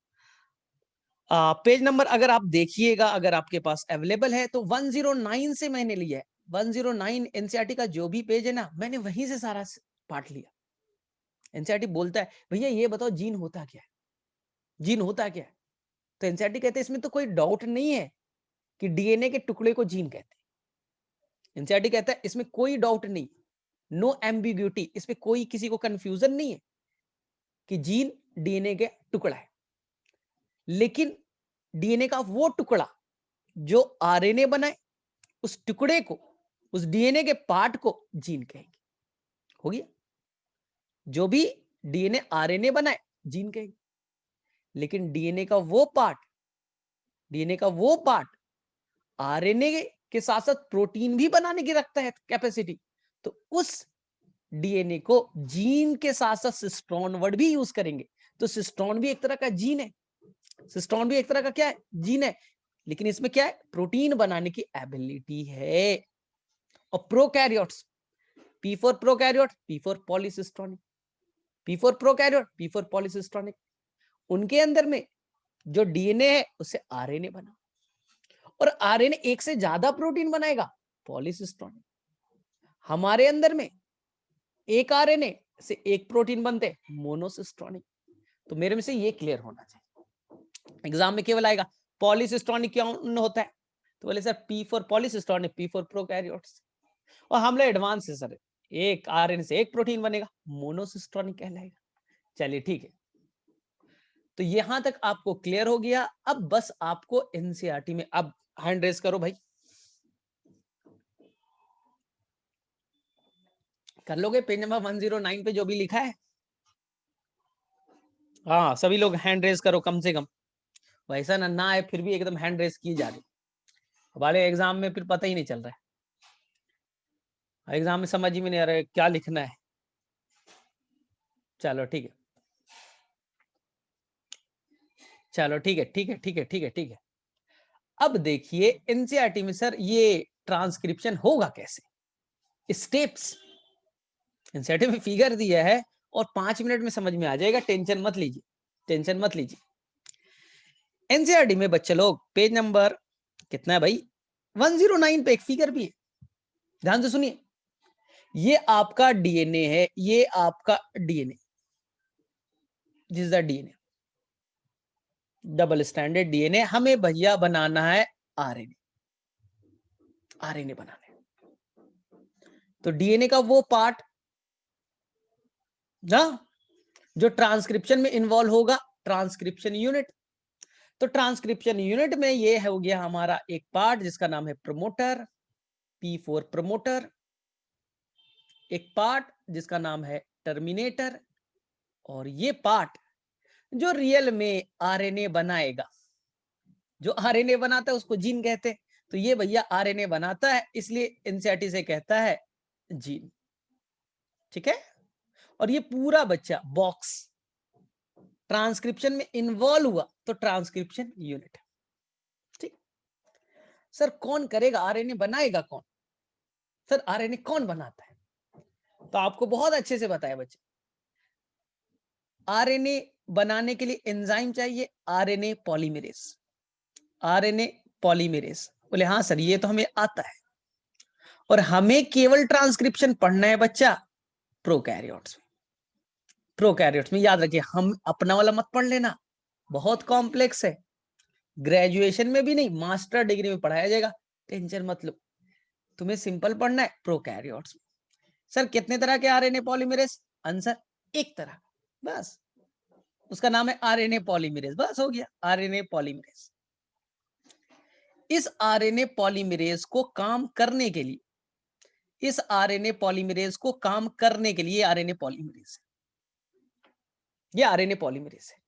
पेज नंबर अगर आप देखिएगा, अगर आपके पास अवेलेबल है, तो 109 से मैंने लिया है। 109 एनसीईआरटी का जो भी पेज है ना, मैंने वहीं से सारा पार्ट लिया। एनसीईआरटी बोलता है भैया ये बताओ जीन होता क्या है, जीन होता क्या है? तो एनसीईआरटी कहते हैं इसमें तो कोई डाउट नहीं है कि डीएनए के टुकड़े को जीन कहते हैं। एनसीईआरटी कहता है इसमें कोई डाउट नहीं, नो एम्बिग्यूटी, इसमें कोई किसी को कंफ्यूजन नहीं है कि जीन डीएनए के टुकड़ा है। लेकिन डीएनए का वो टुकड़ा जो आरएनए बनाए, उस टुकड़े को, उस डीएनए के पार्ट को जीन कहेंगे। हो गया? जो भी डीएनए आरएनए बनाए, जीन कहेंगे। लेकिन डीएनए का वो पार्ट, डीएनए का वो पार्ट आरएनए के साथ साथ प्रोटीन भी बनाने की रखता है कैपेसिटी, तो उस डीएनए को जीन के साथ साथ सिस्ट्रॉन वर्ड भी यूज करेंगे। तो सिस्ट्रॉन भी एक तरह का जीन है, सिस्ट्रॉन भी एक तरह का क्या है? जीन है। लेकिन इसमें क्या है? प्रोटीन बनाने की एबिलिटी है। और prokaryotes, P for prokaryote, P for polycistronic, P for prokaryote, P for polycistronic, उनके अंदर में जो डीएनए है उससे आरएनए बना, और आरएनए एक से ज्यादा प्रोटीन बनाएगा, पॉलीसिस्ट्रॉनिक। हमारे अंदर में एक आरएनए से एक प्रोटीन बनते, मोनोसिस्टोनिक। तो मेरे में से ये क्लियर होना चाहिए। एग्जाम में केवल आएगा पॉलीसिस्टोनिक कौन होता है, तो बोले sir P for पॉलीसिस्टोनिक, P for prokaryotes. और हम लोग एडवांस है सर, एक आरएनए से एक प्रोटीन बनेगा, मोनोसिस्टोनिक कहलाएगा। चलिए ठीक है, तो यहां तक आपको क्लियर हो गया। अब बस आपको एनसीईआरटी में, अब हैंड रेस करो भाई, कर लोगे पेज नंबर 109 पे जो भी लिखा है। हाँ सभी लोग हैंड रेस करो कम से कम, वैसा ना आए फिर भी एकदम हैंड रेस की जा रही। हमारे एग्जाम में फिर पता ही नहीं चल रहा है, एग्जाम में समझ ही में नहीं आ रहा है क्या लिखना है। चलो ठीक है, चलो ठीक है ठीक है ठीक है ठीक है ठीक है। अब देखिए एनसीईआरटी में सर ये ट्रांसक्रिप्शन होगा कैसे, स्टेप्स एनसीईआरटी में फिगर दिया है और 5 मिनट में समझ में आ जाएगा, टेंशन मत लीजिए, टेंशन मत लीजिए। एनसीईआरटी में बच्चे लोग पेज नंबर कितना है भाई, 109 पे एक फिगर भी है, ध्यान से सुनिए। ये आपका डीएनए है, ये आपका DNA, this is the DNA, double standard DNA. हमें भैया बनाना है आरएनए, आरएनए बनाना है। तो डीएनए का वो पार्ट ना जो ट्रांसक्रिप्शन में इन्वॉल्व होगा, ट्रांसक्रिप्शन यूनिट। तो ट्रांसक्रिप्शन यूनिट में ये हो गया हमारा एक पार्ट जिसका नाम है प्रमोटर, P4 प्रमोटर, एक पार्ट जिसका नाम है टर्मिनेटर, और ये पार्ट जो रियल में आरएनए बनाएगा, जो आरएनए बनाता है उसको जीन कहते हैं। तो ये भैया आरएनए बनाता है, इसलिए एनसीईआरटी से कहता है जीन, ठीक है। और ये पूरा बच्चा बॉक्स ट्रांसक्रिप्शन में इन्वॉल्व हुआ तो ट्रांसक्रिप्शन यूनिट, ठीक। सर कौन करेगा, आरएनए बनाएगा कौन, सर आरएनए कौन बनाता है, तो आपको बहुत अच्छे से बताया बच्चे, आरएनए बनाने के लिए एंजाइम चाहिए, आरएनए पॉलीमरेज, आरएनए पॉलीमरेज। बोले हाँ सर ये तो हमें आता है, और हमें केवल ट्रांसक्रिप्शन पढ़ना है बच्चा प्रोकैरियोट्स में। प्रोकैरियोट्स में याद रखिए, हम अपना वाला मत पढ़ लेना, बहुत कॉम्प्लेक्स है, ग्रेजुएशन में भी नहीं मास्टर डिग्री में पढ़ाया जाएगा, टेंशन मत लो। तुम्हें सिंपल पढ़ना है प्रोकैरियोट्स में। सर कितने तरह के आरएनए पॉलीमरेज, आंसर एक तरह, बस उसका नाम है आरएनए पॉलीमरेज, बस हो गया आरएनए पॉलीमरेज। इस आरएनए पॉलीमरेज को काम करने के लिए, इस आरएनए पॉलीमरेज को काम करने के लिए आरएनए पॉलीमरेज, ये आरएनए पॉलीमरेज है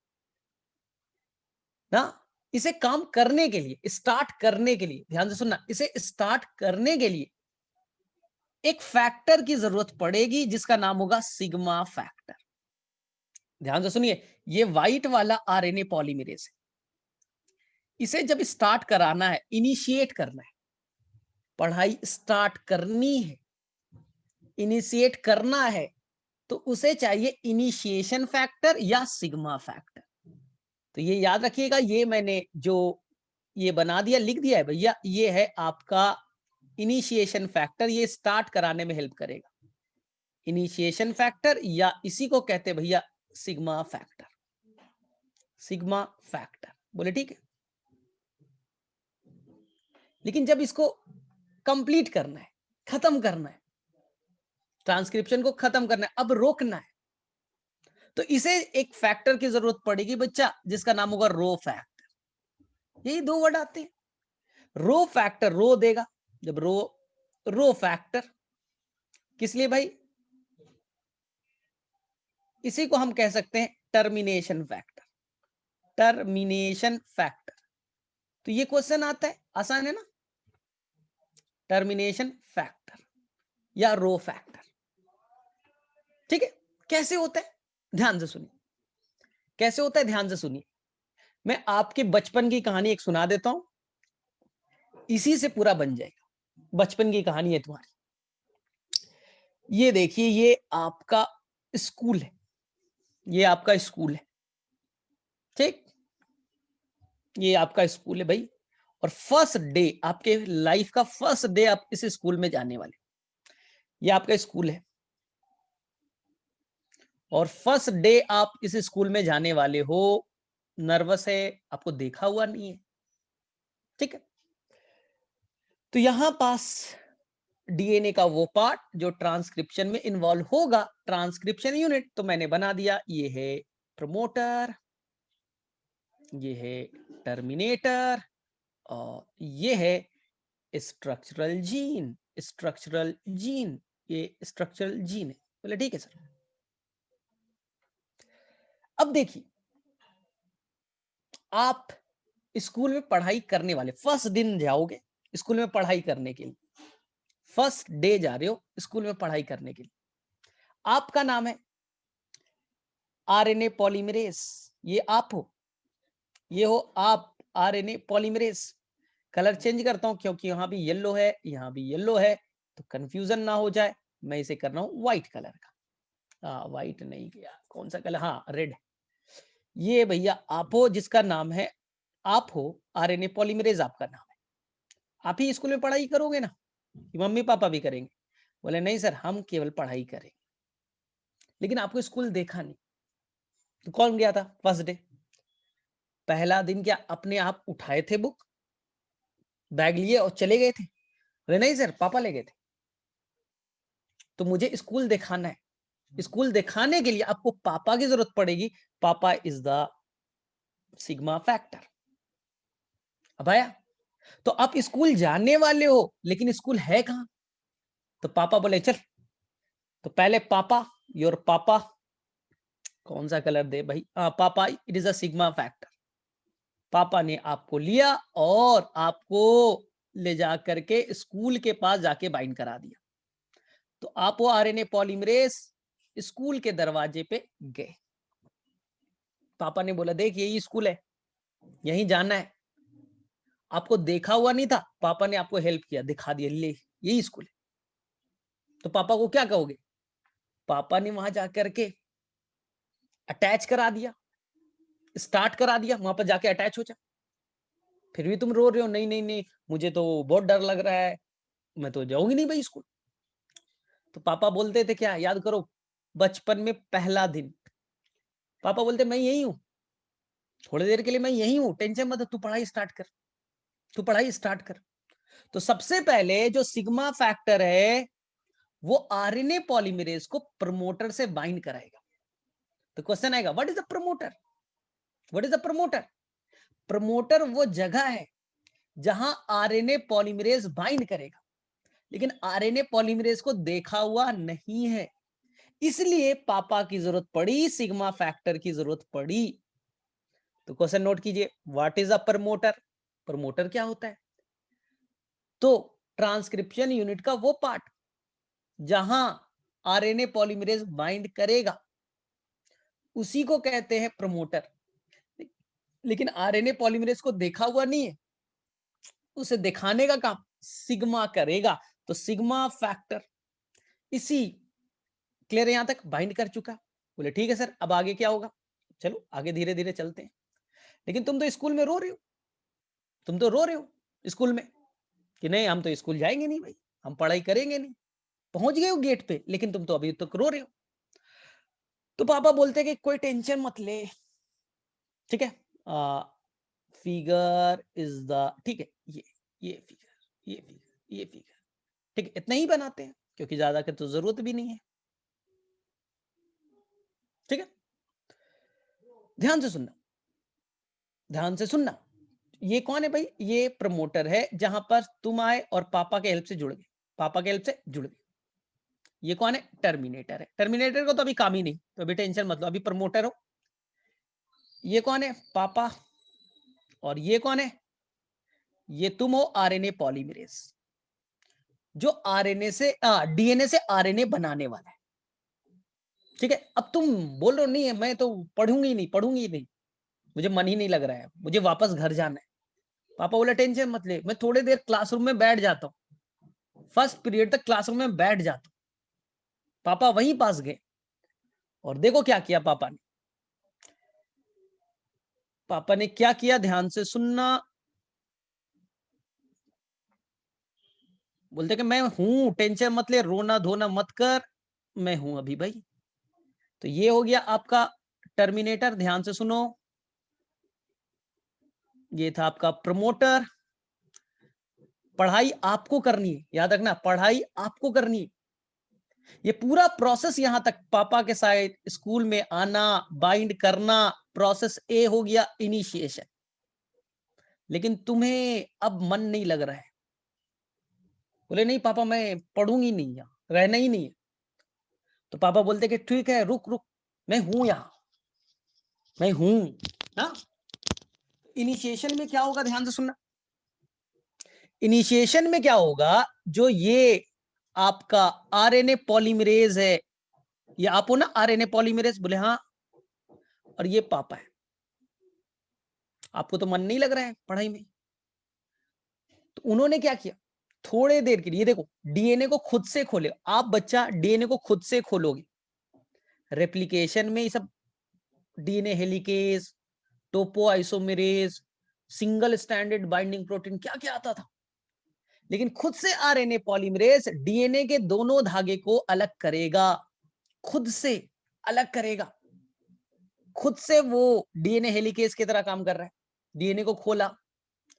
ना। इसे काम करने के लिए, स्टार्ट करने के लिए, ध्यान से सुनना, इसे स्टार्ट करने के लिए एक फैक्टर की जरूरत पड़ेगी जिसका नाम होगा सिग्मा फैक्टर। ध्यान से सुनिए, ये व्हाइट वाला आरएनए पॉलीमरेज है, इसे जब स्टार्ट कराना है, इनिशिएट करना है, पढ़ाई स्टार्ट करनी है, इनिशिएट करना है, तो उसे चाहिए इनिशिएशन फैक्टर या सिग्मा फैक्टर। तो ये याद रखिएगा, ये मैंने जो ये बना दिया, लिख दिया है भैया, ये है आपका इनिशिएशन फैक्टर, ये स्टार्ट कराने में हेल्प करेगा, इनिशिएशन फैक्टर, या इसी को कहते हैं भैया सिग्मा फैक्टर, सिग्मा फैक्टर। बोले ठीक है। लेकिन जब इसको कंप्लीट करना है, खत्म करना है, ट्रांसक्रिप्शन को खत्म करना है, अब रोकना है, तो इसे एक फैक्टर की जरूरत पड़ेगी बच्चा जिसका नाम होगा रो फैक्टर। यही दो वर्ड आते हैं, रो फैक्टर, रो देगा जब रो, रो फैक्टर किस लिए भाई, इसी को हम कह सकते हैं टर्मिनेशन फैक्टर, टर्मिनेशन फैक्टर। तो ये क्वेश्चन आता है, आसान है ना, टर्मिनेशन फैक्टर या रो फैक्टर, ठीक है। कैसे होता है ध्यान से सुनिए, कैसे होता है ध्यान से सुनिए। मैं आपके बचपन की कहानी एक सुना देता हूं, इसी से पूरा बन जाएगा, बचपन की कहानी है तुम्हारी। ये देखिए, ये आपका स्कूल है, ये आपका स्कूल है, ठीक, ये आपका स्कूल है भाई, और फर्स्ट डे आपके लाइफ का फर्स्ट डे आप इस स्कूल में जाने वाले। ये आपका स्कूल है और फर्स्ट डे आप इस स्कूल में जाने वाले हो, नर्वस है, आपको देखा हुआ नहीं है, ठीक है। तो यहां पास डीएनए का वो पार्ट जो ट्रांसक्रिप्शन में इन्वॉल्व होगा, ट्रांसक्रिप्शन यूनिट, तो मैंने बना दिया, ये है प्रमोटर, ये है टर्मिनेटर और ये है स्ट्रक्चरल जीन। स्ट्रक्चरल जीन, ये स्ट्रक्चरल जीन है। बोले ठीक है सर। अब देखिए, आप स्कूल में पढ़ाई करने वाले, फर्स्ट दिन जाओगे स्कूल में पढ़ाई करने के लिए, फर्स्ट डे जा रहे हो स्कूल में पढ़ाई करने के लिए, आपका नाम है आरएनए पॉलीमरेज, ये आप हो, ये हो आप, आरएनए पॉलीमरेज। कलर चेंज करता हूं क्योंकि यहां भी येलो है, यहां भी येलो है, तो कंफ्यूजन ना हो जाए, मैं इसे कर रहा हूं व्हाइट कलर का। व्हाइट नहीं किया, कौन सा कलर, हाँ रेड। ये भैया आप हो जिसका नाम है, आप हो आरएनए पॉलीमरेज, आपका नाम है। आप ही स्कूल में पढ़ाई करोगे ना, कि मम्मी पापा भी करेंगे? बोले नहीं सर, हम केवल पढ़ाई करेंगे। लेकिन आपको स्कूल देखा नहीं, तो कौन गया था फर्स्ट डे? पहला दिन क्या अपने आप उठाए थे बुक, बैग लिए और चले गए थे? बोले नहीं सर, पापा ले गए थे। तो मुझे स्कूल दिखाना है, स्कूल दिखाने के लिए आपको पापा की जरूरत पड़ेगी। पापा इज द सिग्मा फैक्टर। अब आया? तो आप स्कूल जाने वाले हो, लेकिन स्कूल है कहां? तो पापा बोले चल, तो पहले पापा, योर पापा, कौन सा कलर दे भाई, पापा it is a sigma factor. पापा ने आपको लिया और आपको ले जा करके स्कूल के पास जाके बाइंड करा दिया। तो आप वो आरएनए पॉलीमरेज स्कूल के दरवाजे पे गए। पापा ने बोला देख यही स्कूल है, यहीं जाना है। आपको देखा हुआ नहीं था, पापा ने आपको हेल्प किया, दिखा दिया, ले यही स्कूल है। तो पापा को क्या कहोगे? पापा ने वहां जाकर के अटैच करा दिया, स्टार्ट करा दिया, वहां पर जाके अटैच हो जा। फिर भी तुम रो रहे हो, नहीं नहीं नहीं, मुझे तो बहुत डर लग रहा है, मैं तो जाऊंगी नहीं भाई स्कूल। तो पापा बोलते थे क्या, याद करो, बचपन में पहला दिन पापा बोलते मैं यही हूं, थोड़ी देर के लिए मैं यही हूं, टेंशन मत, तू पढ़ाई स्टार्ट कर, तू पढ़ाई स्टार्ट कर। तो सबसे पहले जो सिग्मा फैक्टर है वो आरएनए पॉलीमरेज को प्रमोटर से बाइंड कराएगा। तो क्वेश्चन आएगा what is the promoter? What is the promoter? Promoter वो जगह है जहां आरएनए पॉलीमरेज बाइंड करेगा, लेकिन आरएनए पॉलीमरेज को देखा हुआ नहीं है, इसलिए पापा की जरूरत पड़ी, सिग्मा फैक्टर की जरूरत पड़ी। तो क्वेश्चन नोट कीजिए, what is a promoter? Promoter क्या होता है? तो ट्रांसक्रिप्शन यूनिट का वो पार्ट जहां आरएनए पॉलीमरेज बाइंड करेगा, उसी को कहते हैं प्रमोटर। लेकिन आरएनए पॉलीमरेज को देखा हुआ नहीं है, उसे दिखाने का काम सिग्मा करेगा। तो सिग्मा फैक्टर, इसी, क्लियर है यहां तक? बाइंड कर चुका। बोले ठीक है सर, अब आगे क्या होगा? चलो आगे धीरे धीरे चलते हैं। लेकिन तुम तो स्कूल में रो रहे हो, तुम तो रो रहे हो स्कूल में कि नहीं हम तो स्कूल जाएंगे नहीं भाई, हम पढ़ाई करेंगे नहीं। पहुंच गए हो गेट पे, लेकिन तुम तो अभी तक रो रहे हो। तो पापा बोलते कि कोई टेंशन मत ले, ठीक है, फिगर इज द, ठीक है, ये फिगर, ये फिगर, ये फिगर, ठीक है, इतना ही बनाते हैं क्योंकि ज्यादा की तो जरूरत भी नहीं है, ठीक है। ध्यान से सुनना, ध्यान से सुनना। ये कौन है भाई? ये प्रमोटर है, जहां पर तुम आए और पापा के हेल्प से जुड़ गए, पापा के हेल्प से जुड़ गए। ये कौन है? टर्मिनेटर है। टर्मिनेटर को तो अभी काम ही नहीं, तो अभी टेंशन मत लो, अभी प्रमोटर हो। ये कौन है? पापा। और ये कौन है? ये तुम हो, आरएनए पॉलीमरेज, जो आरएनए से डीएनए से आरएनए बनाने वाला है, ठीक है। अब तुम बोल रहे हो नहीं है, मैं तो पढ़ूंगी नहीं, पढ़ूंगी नहीं, मुझे मन ही नहीं लग रहा है, मुझे वापस घर जाना है। पापा बोला टेंशन मत ले, मैं थोड़ी देर क्लासरूम में बैठ जाता हूँ, फर्स्ट पीरियड तक क्लासरूम में बैठ जाता हूँ। पापा वहीं पास गए और देखो क्या किया पापा ने। पापा ने क्या किया, ध्यान से सुनना। बोलते कि मैं हूं, टेंशन मत ले, रोना धोना मत कर, मैं हूं अभी भाई। तो ये हो गया आपका टर्मिनेटर, ध्यान से सुनो। ये था आपका प्रमोटर। पढ़ाई आपको करनी है, याद रखना, पढ़ाई आपको करनी है। ये पूरा प्रोसेस यहां तक पापा के साथ स्कूल में आना, बाइंड करना, प्रोसेस ए हो गया इनिशिएशन। लेकिन तुम्हें अब मन नहीं लग रहा है, बोले नहीं पापा मैं पढ़ूंगी नहीं, यहाँ रहना ही नहीं है। तो पापा बोलते कि ठीक है, रुक रुक, मैं हूं यहाँ, मैं हूं ना। इनिशिएशन में क्या होगा, ध्यान से सुनना। इनिशिएशन में क्या होगा, जो ये आपका आरएनए पॉलीमरेज है, ये आप हो ना आरएनए पॉलीमरेज, बोले हाँ, और ये पापा है। आपको तो मन नहीं लग रहा है पढ़ाई में, तो उन्होंने क्या किया, थोड़े देर के लिए देखो, डीएनए को खुद से खोले आप, बच्चा डीएनए को खुद से खोलोगे। रेप्लिकेशन में ये सब DNA helicase, topoisomerase, single standard binding protein, क्या क्या आता था। लेकिन खुद से आरएनए पॉलीमरेज डीएनए के दोनों धागे को अलग करेगा, खुद से अलग करेगा। खुद से वो डीएनए हेलिकेज की तरह काम कर रहा है। डीएनए को खोला,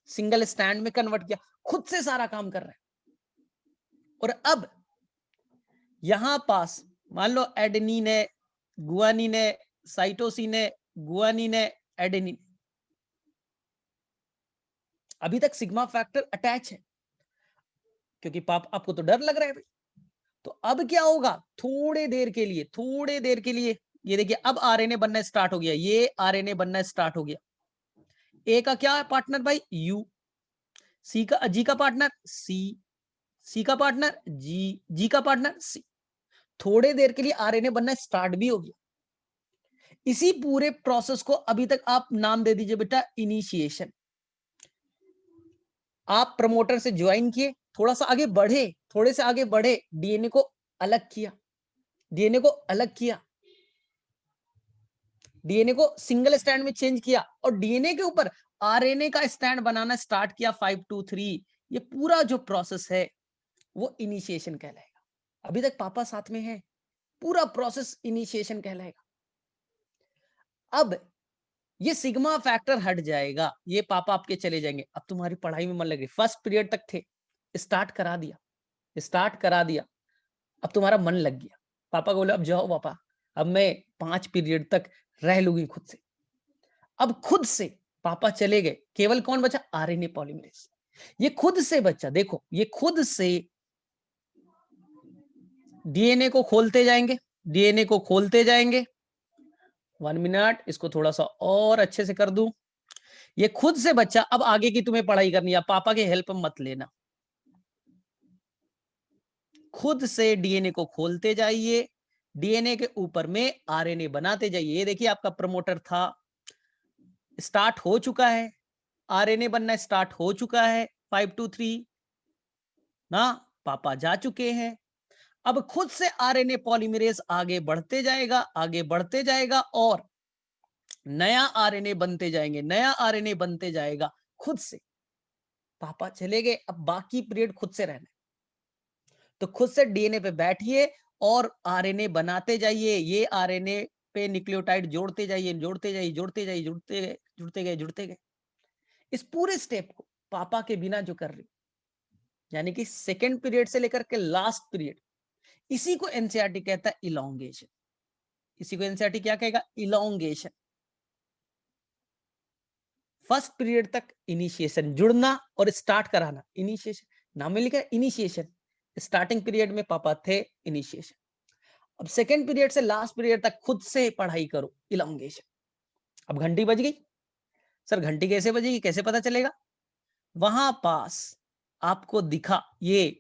सिंगल स्टैंड में कन्वर्ट किया, खुद से सारा काम कर रहा है। और अब यहां पास मान लो एडेनिन है, गुआनिन है, साइटोसिन है, गुआनिन है, एडेनिन, अभी तक सिग्मा फैक्टर अटैच है, क्योंकि पाप आपको तो डर लग रहा है भाई। तो अब क्या होगा, थोड़े देर के लिए, थोड़े देर के लिए, ये देखिए अब आरएनए बनना स्टार्ट हो गया, ये आरएनए बनना स्टार्ट हो गया। ए का क्या है पार्टनर भाई, यू। सी का, जी का पार्टनर सी, सी का पार्टनर जी, जी का पार्टनर सी। थोड़े देर के लिए आरएनए बनना स्टार्ट भी हो गया। इसी पूरे प्रोसेस को अभी तक आप नाम दे दीजिए बेटा इनिशिएशन। आप प्रमोटर से ज्वाइन किए, थोड़ा सा आगे बढ़े, थोड़े से आगे बढ़े, डीएनए को अलग किया, डीएनए को अलग किया, डीएनए को सिंगल स्टैंड में चेंज किया, और डीएनए के ऊपर आरएनए का स्टैंड बनाना स्टार्ट किया 523। ये पूरा जो प्रोसेस है वो इनिशिएशन कहलाएगा। अभी तक पापा साथ में है, पूरा प्रोसेस इनिशिएशन कहलाएगा। अब ये सिग्मा फैक्टर हट जाएगा, ये पापा आपके चले जाएंगे, अब तुम्हारी पढ़ाई में मन लग रही, फर्स्ट पीरियड तक थे, स्टार्ट करा दिया, स्टार्ट करा दिया, अब तुम्हारा मन लग गया। पापा को बोले अब जाओ पापा, अब मैं 5 पीरियड तक रह लूंगी खुद से। अब खुद से पापा चले गए, केवल कौन बचा, आरएनए पॉलीमरेज। ये खुद से बच्चा देखो, ये खुद से डीएनए को खोलते जाएंगे, डीएनए को खोलते जाएंगे। 1 मिनट, इसको थोड़ा सा और अच्छे से कर दूं। ये खुद से बच्चा, अब आगे की तुम्हें पढ़ाई करनी है, पापा के हेल्प मत लेना, खुद से डीएनए को खोलते जाइए, डीएनए के ऊपर में आरएनए बनाते जाइए। ये देखिए आपका प्रमोटर था, स्टार्ट हो चुका है, आरएनए बनना स्टार्ट हो चुका है 523 ना, पापा जा चुके हैं। अब खुद से आरएनए पॉलीमरेज आगे बढ़ते जाएगा, आगे बढ़ते जाएगा, और नया आरएनए बनते जाएंगे, नया आरएनए बनते जाएगा खुद से। पापा चले गए, अब बाकी पीरियड खुद से रहना, तो खुद से डीएनए पे बैठिए और आरएनए बनाते जाइए। ये आरएनए पे न्यूक्लियोटाइड जोड़ते जाइए, जोड़ते जाइए, जोड़ते जाइए, जुड़ते गए, जुड़ते गए, जुड़ते गए। इस पूरे स्टेप को पापा के बिना जो कर रही, यानी कि सेकेंड पीरियड से लेकर के लास्ट पीरियड, इसी को एनसीईआरटी कहता है इलोंगेशन। इसी को एनसीईआरटी क्या कहेगा, इलोंगेशन। फर्स्ट पीरियड तक इनिशिएशन, जुड़ना और स्टार्ट कराना, इनिशिएशन नाम में लिखा है इनिशिएशन। स्टार्टिंग पीरियड में पापा थे, इनिशिएशन। अब सेकेंड पीरियड से लास्ट पीरियड तक खुद से पढ़ाई करो, इलोंगेशन। अब घंटी बज गई, सर घंटी कैसे बजेगी, कैसे पता चलेगा, वहां पास आपको दिखा ये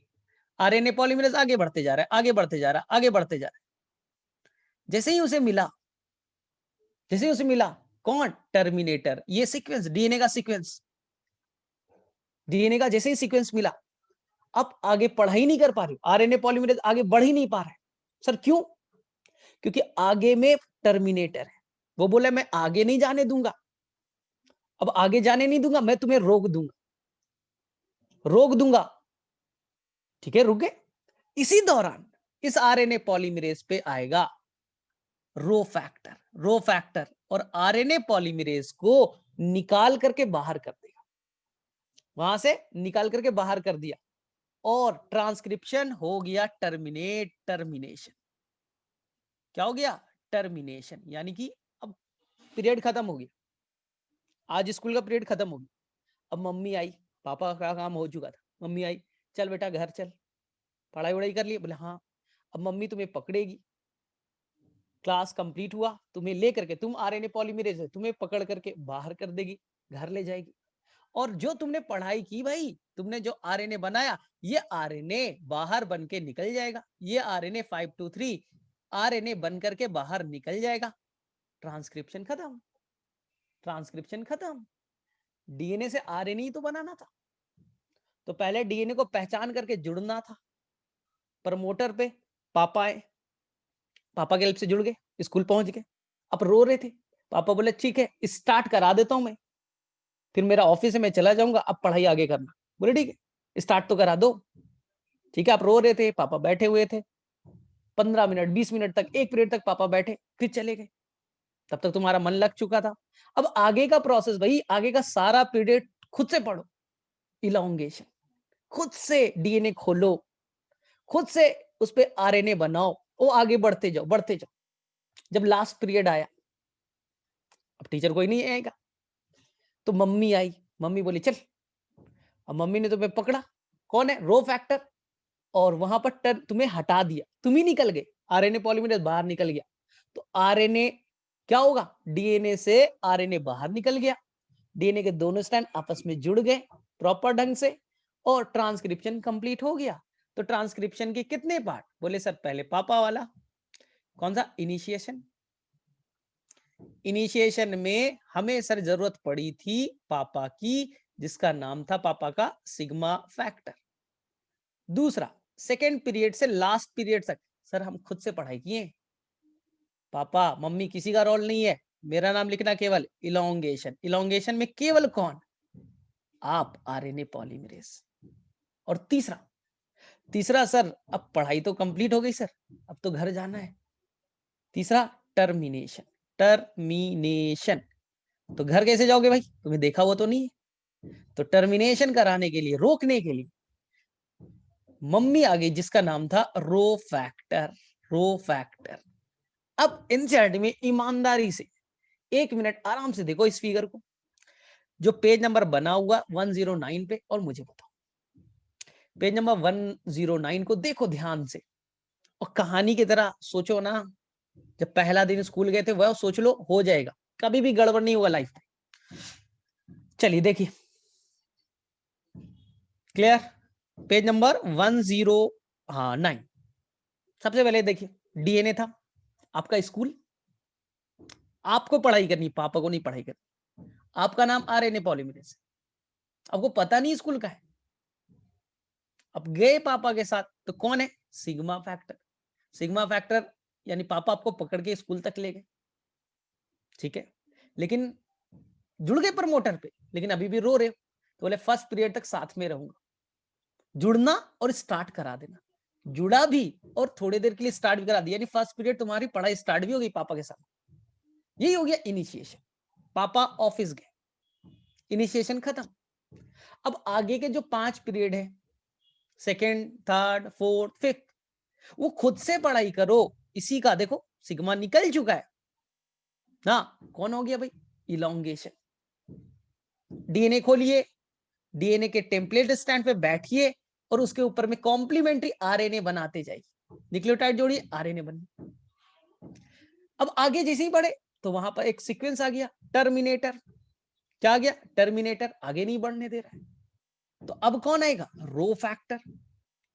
आरएनए पॉलीमरेज आगे बढ़ते जा रहा है, आगे बढ़ते जा रहा है, आगे बढ़ते जा रहा है। जैसे ही उसे मिला, जैसे ही उसे मिला कौन, टर्मिनेटर, ये सीक्वेंस, डीएनए का सीक्वेंस, डीएनए का जैसे ही सीक्वेंस मिला, अब आगे पढ़ ही नहीं कर पा रही, आरएनए पॉलीमरेज आगे बढ़ ही नहीं पा रहा है। सर क्यों, क्योंकि आगे में टर्मिनेटर है, वो बोला मैं आगे नहीं जाने दूंगा, अब आगे जाने नहीं दूंगा, मैं तुम्हें रोक दूंगा, रोक दूंगा। ठीक है, रुक गए। इसी दौरान इस आरएनए पॉलीमरेज पे आएगा रो फैक्टर। रो फैक्टर और आरएनए पॉलीमरेज को निकाल करके बाहर कर देगा, वहां से निकाल करके बाहर कर दिया और ट्रांसक्रिप्शन हो गया टर्मिनेट। टर्मिनेशन क्या हो गया? टर्मिनेशन, यानी कि अब पीरियड खत्म हो गया, आज स्कूल का पीरियड खत्म हो गया। अब मम्मी आई, पापा का काम हो चुका था, मम्मी आई, चल बेटा घर चल, पढ़ाई वढ़ाई कर ली? बोले हाँ। अब मम्मी तुम्हें पकड़ेगी, क्लास कंप्लीट हुआ, तुम्हें लेकर के, तुम आरएनए पॉलीमरेज है, तुम्हें पकड़ करके बाहर कर देगी, घर ले जाएगी। और जो तुमने पढ़ाई की भाई, तुमने जो आरएनए बनाया, ये आरएनए बाहर बन के निकल जाएगा, ये आरएनए 523 आरएनए बन करके बाहर निकल जाएगा। ट्रांसक्रिप्शन खत्म, ट्रांसक्रिप्शन खत्म। डीएनए से आरएनए ही तो बनाना था, तो पहले डीएनए को पहचान करके जुड़ना था। प्रमोटर पे पापा आए, पापा के हेल्प से जुड़ गए, स्कूल पहुंच गए। अब रो रहे थे, पापा बोले ठीक है स्टार्ट करा देता हूं मैं, फिर मेरा ऑफिस है मैं चला जाऊंगा, अब पढ़ाई आगे करना। बोले ठीक है स्टार्ट तो करा दो। ठीक है, आप रो रहे थे, पापा बैठे हुए थे, 15 मिनट 20 मिनट तक, एक पीरियड तक पापा बैठे, फिर चले गए। तब तक तुम्हारा मन लग चुका था। अब आगे का प्रोसेस भाई, आगे का सारा पीरियड खुद से पढ़ो। इलॉन्गेशन, खुद से डीएनए खोलो, खुद से उस पे आरएनए बनाओ, वो आगे बढ़ते जाओ बढ़ते जाओ। जब लास्ट पीरियड आया, अब टीचर कोई नहीं आएगा, तो मम्मी आई, मम्मी बोली चल। अब मम्मी ने तुम्हें पकड़ा, कौन है? रो फैक्टर, और वहां पर तुम्हें हटा दिया, तुम ही निकल गए, आरएनए पॉलीमरेज बाहर निकल गया। तो आरएनए क्या होगा? डीएनए से आरएनए बाहर निकल गया, डीएनए के दोनों स्ट्रैंड आपस में जुड़ गए प्रॉपर ढंग से, और ट्रांसक्रिप्शन कंप्लीट हो गया। तो ट्रांसक्रिप्शन के कितने पार्ट? बोले सर पहले पापा वाला, कौन सा? इनिशिएशन। इनिशिएशन में हमें सर जरूरत पड़ी थी पापा की, जिसका नाम था पापा का सिग्मा फैक्टर। दूसरा, सेकेंड पीरियड से लास्ट पीरियड तक सर हम खुद से पढ़ाई किए, पापा मम्मी किसी का रोल नहीं है, मेरा नाम लिखना केवल इलोंगेशन। इलोंगेशन में केवल कौन? आप, आरएनए पॉलीमरेज। और तीसरा, तीसरा सर अब पढ़ाई तो कंप्लीट हो गई सर, अब तो घर जाना है। तीसरा, टर्मिनेशन। टर्मिनेशन, तो घर कैसे जाओगे भाई, तुम्हें देखा हुआ तो नहीं है। तो टर्मिनेशन कराने के लिए, रोकने के लिए मम्मी आ गई, जिसका नाम था रो फैक्टर। Rho factor. अब एनसीईआरटी में ईमानदारी से 1 मिनट आराम से देखो इस फिगर को, जो पेज नंबर बना हुआ 109 पे, और मुझे बताओ पेज नंबर 109 को देखो ध्यान से, और कहानी की तरह सोचो ना, जब पहला दिन स्कूल गए थे वह सोच लो, हो जाएगा, कभी भी गड़बड़ नहीं होगा लाइफ में। चलिए देखिए, क्लियर? Page number 109। सबसे पहले देखिए, डीएनए था, आपका स्कूल, आपको पढ़ाई करनी, पापा को नहीं पढ़ाई करनी। आपका नाम आरएनए पॉलीमरेज, आपको पता नहीं स्कूल का है, अब गए पापा के साथ, तो कौन है? Sigma factor. सिग्मा फैक्टर यानी पापा आपको पकड़ के स्कूल तक ले गए, ठीक है, लेकिन जुड़ गए प्रमोटर पे, लेकिन अभी भी रो रहे हो, तो बोले फर्स्ट पीरियड तक साथ में रहूंगा। जुड़ना और स्टार्ट करा देना, जुड़ा भी और थोड़ी देर के लिए स्टार्ट भी करा दिया, यानी फर्स्ट पीरियड तुम्हारी पढ़ाई स्टार्ट भी हो गई पापा के साथ। यही हो गया इनिशिएशन। पापा ऑफिस गए, इनिशिएशन खत्म। अब आगे के जो 5 पीरियड है, सेकेंड, थर्ड, फोर्थ, फिफ्थ, वो खुद से पढ़ाई करो। इसी का देखो सिग्मा निकल चुका है ना, कौन हो गया भाई? इलोंगेशन। डीएनए खोलिए, डीएनए के टेम्पलेट स्टैंड पे बैठिए, और उसके ऊपर में कॉम्प्लीमेंट्री आरएनए बनाते जाइए, न्यूक्लियोटाइड जोड़िए, आरएनए बन। अब आगे जैसे ही बढ़े, तो वहां पर एक सीक्वेंस आ गया, टर्मिनेटर। क्या आ गया? टर्मिनेटर, आगे नहीं बढ़ने दे रहा है। तो अब कौन आएगा? Rho factor.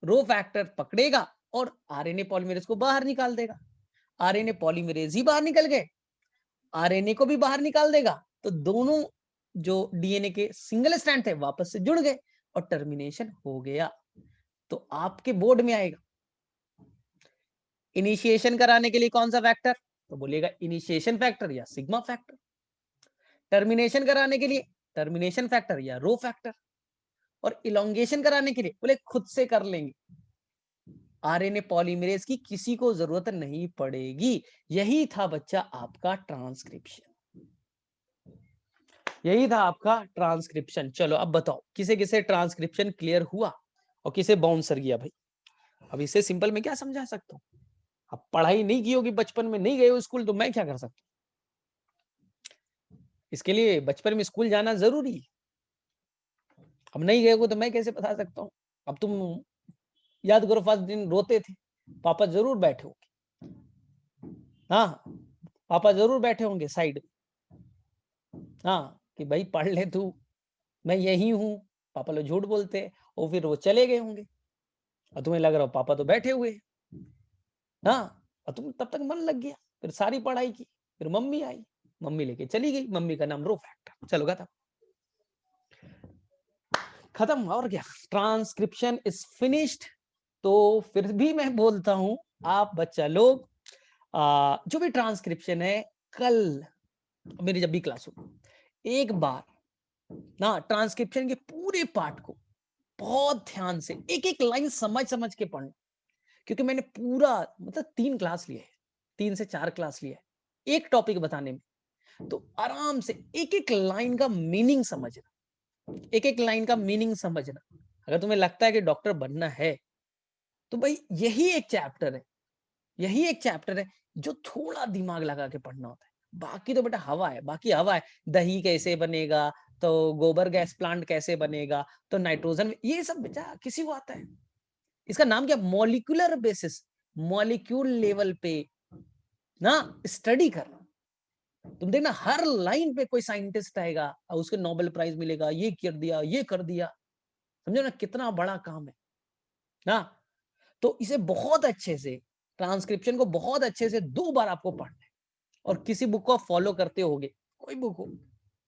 रो फैक्टर पकड़ेगा और आरएनए पॉलीमरेज को बाहर निकाल देगा। आरएनए पॉलीमरेज ही बाहर निकल गए, आरएनए को भी बाहर निकाल देगा, तो दोनों जो डीएनए के सिंगल स्ट्रैंड थे वापस से जुड़ गए, और टर्मिनेशन हो गया। तो आपके बोर्ड में आएगा, इनिशिएशन कराने के लिए कौन सा फैक्टर? तो बोलिएगा इनिशिएशन फैक्टर या सिग्मा फैक्टर। टर्मिनेशन कराने के लिए टर्मिनेशन फैक्टर या रो फैक्टर। और इलोंगेशन कराने के लिए बोले खुद से कर लेंगे। आरएनए पॉलीमरेज की किसी को जरूरत नहीं पड़ेगी। यही था बच्चा आपका ट्रांसक्रिप्शन, यही था आपका ट्रांसक्रिप्शन। चलो अब बताओ किसे किसे ट्रांसक्रिप्शन क्लियर हुआ और किसे बाउंसर गया भाई। अब इसे सिंपल में क्या समझा सकता हूँ, अब पढ़ाई नहीं की होगी बचपन में, नहीं गए हो स्कूल, तो मैं क्या कर सकता हूँ। इसके लिए बचपन में स्कूल जाना जरूरी है। अब नहीं गए हो तो मैं कैसे बता सकता हूँ। अब तुम याद करो फर्स्ट दिन रोते थे, पापा जरूर बैठे होंगे, हाँ पापा जरूर बैठे होंगे साइड में, हाँ कि भाई पढ़ ले तू, मैं यही हूँ। पापा लोग झूठ बोलते हैं और फिर वो चले गए होंगे और तुम्हें लग रहा हो पापा तो बैठे हुए, हाँ, और तुम तब तक मन लग गया, फिर सारी पढ़ाई की, फिर मम्मी आई, मम्मी लेके चली गई, मम्मी का नाम रो फैक्टर, चलो खत्म, खत्म और क्या, ट्रांसक्रिप्शन इज फिनिश्ड। तो फिर भी मैं बोलता हूं आप बच्चा लोग जो भी ट्रांसक्रिप्शन है कल मेरी जब भी क्लास हो एक बार ना ट्रांसक्रिप्शन के पूरे पार्ट को बहुत ध्यान से एक एक लाइन समझ समझ के पढ़ना, क्योंकि मैंने पूरा मतलब 3 क्लास लिए है, 3 से 4 क्लास लिए है एक टॉपिक बताने में, तो आराम से एक एक लाइन का मीनिंग समझना, एक एक लाइन का मीनिंग समझना। अगर तुम्हें लगता है कि डॉक्टर बनना है तो भाई यही एक चैप्टर है, यही एक चैप्टर है जो थोड़ा दिमाग लगा के पढ़ना होता है। बाकी तो बेटा हवा है, बाकी हवा है, दही कैसे बनेगा, तो गोबर गैस प्लांट कैसे बनेगा, तो नाइट्रोजन, ये सब बेटा किसी को आता है। इसका नाम क्या, मॉलिक्यूलर बेसिस, मॉलिक्यूल लेवल पे ना स्टडी करना। तुम देखना हर लाइन पे कोई साइंटिस्ट आएगा और उसको नोबेल प्राइज मिलेगा, ये कर दिया, ये कर दिया, समझो ना कितना बड़ा काम है ना। तो इसे बहुत अच्छे से, ट्रांसक्रिप्शन को बहुत अच्छे से 2 बार आपको पढ़ना है, और किसी बुक को फॉलो करते होगे, कोई बुक हो,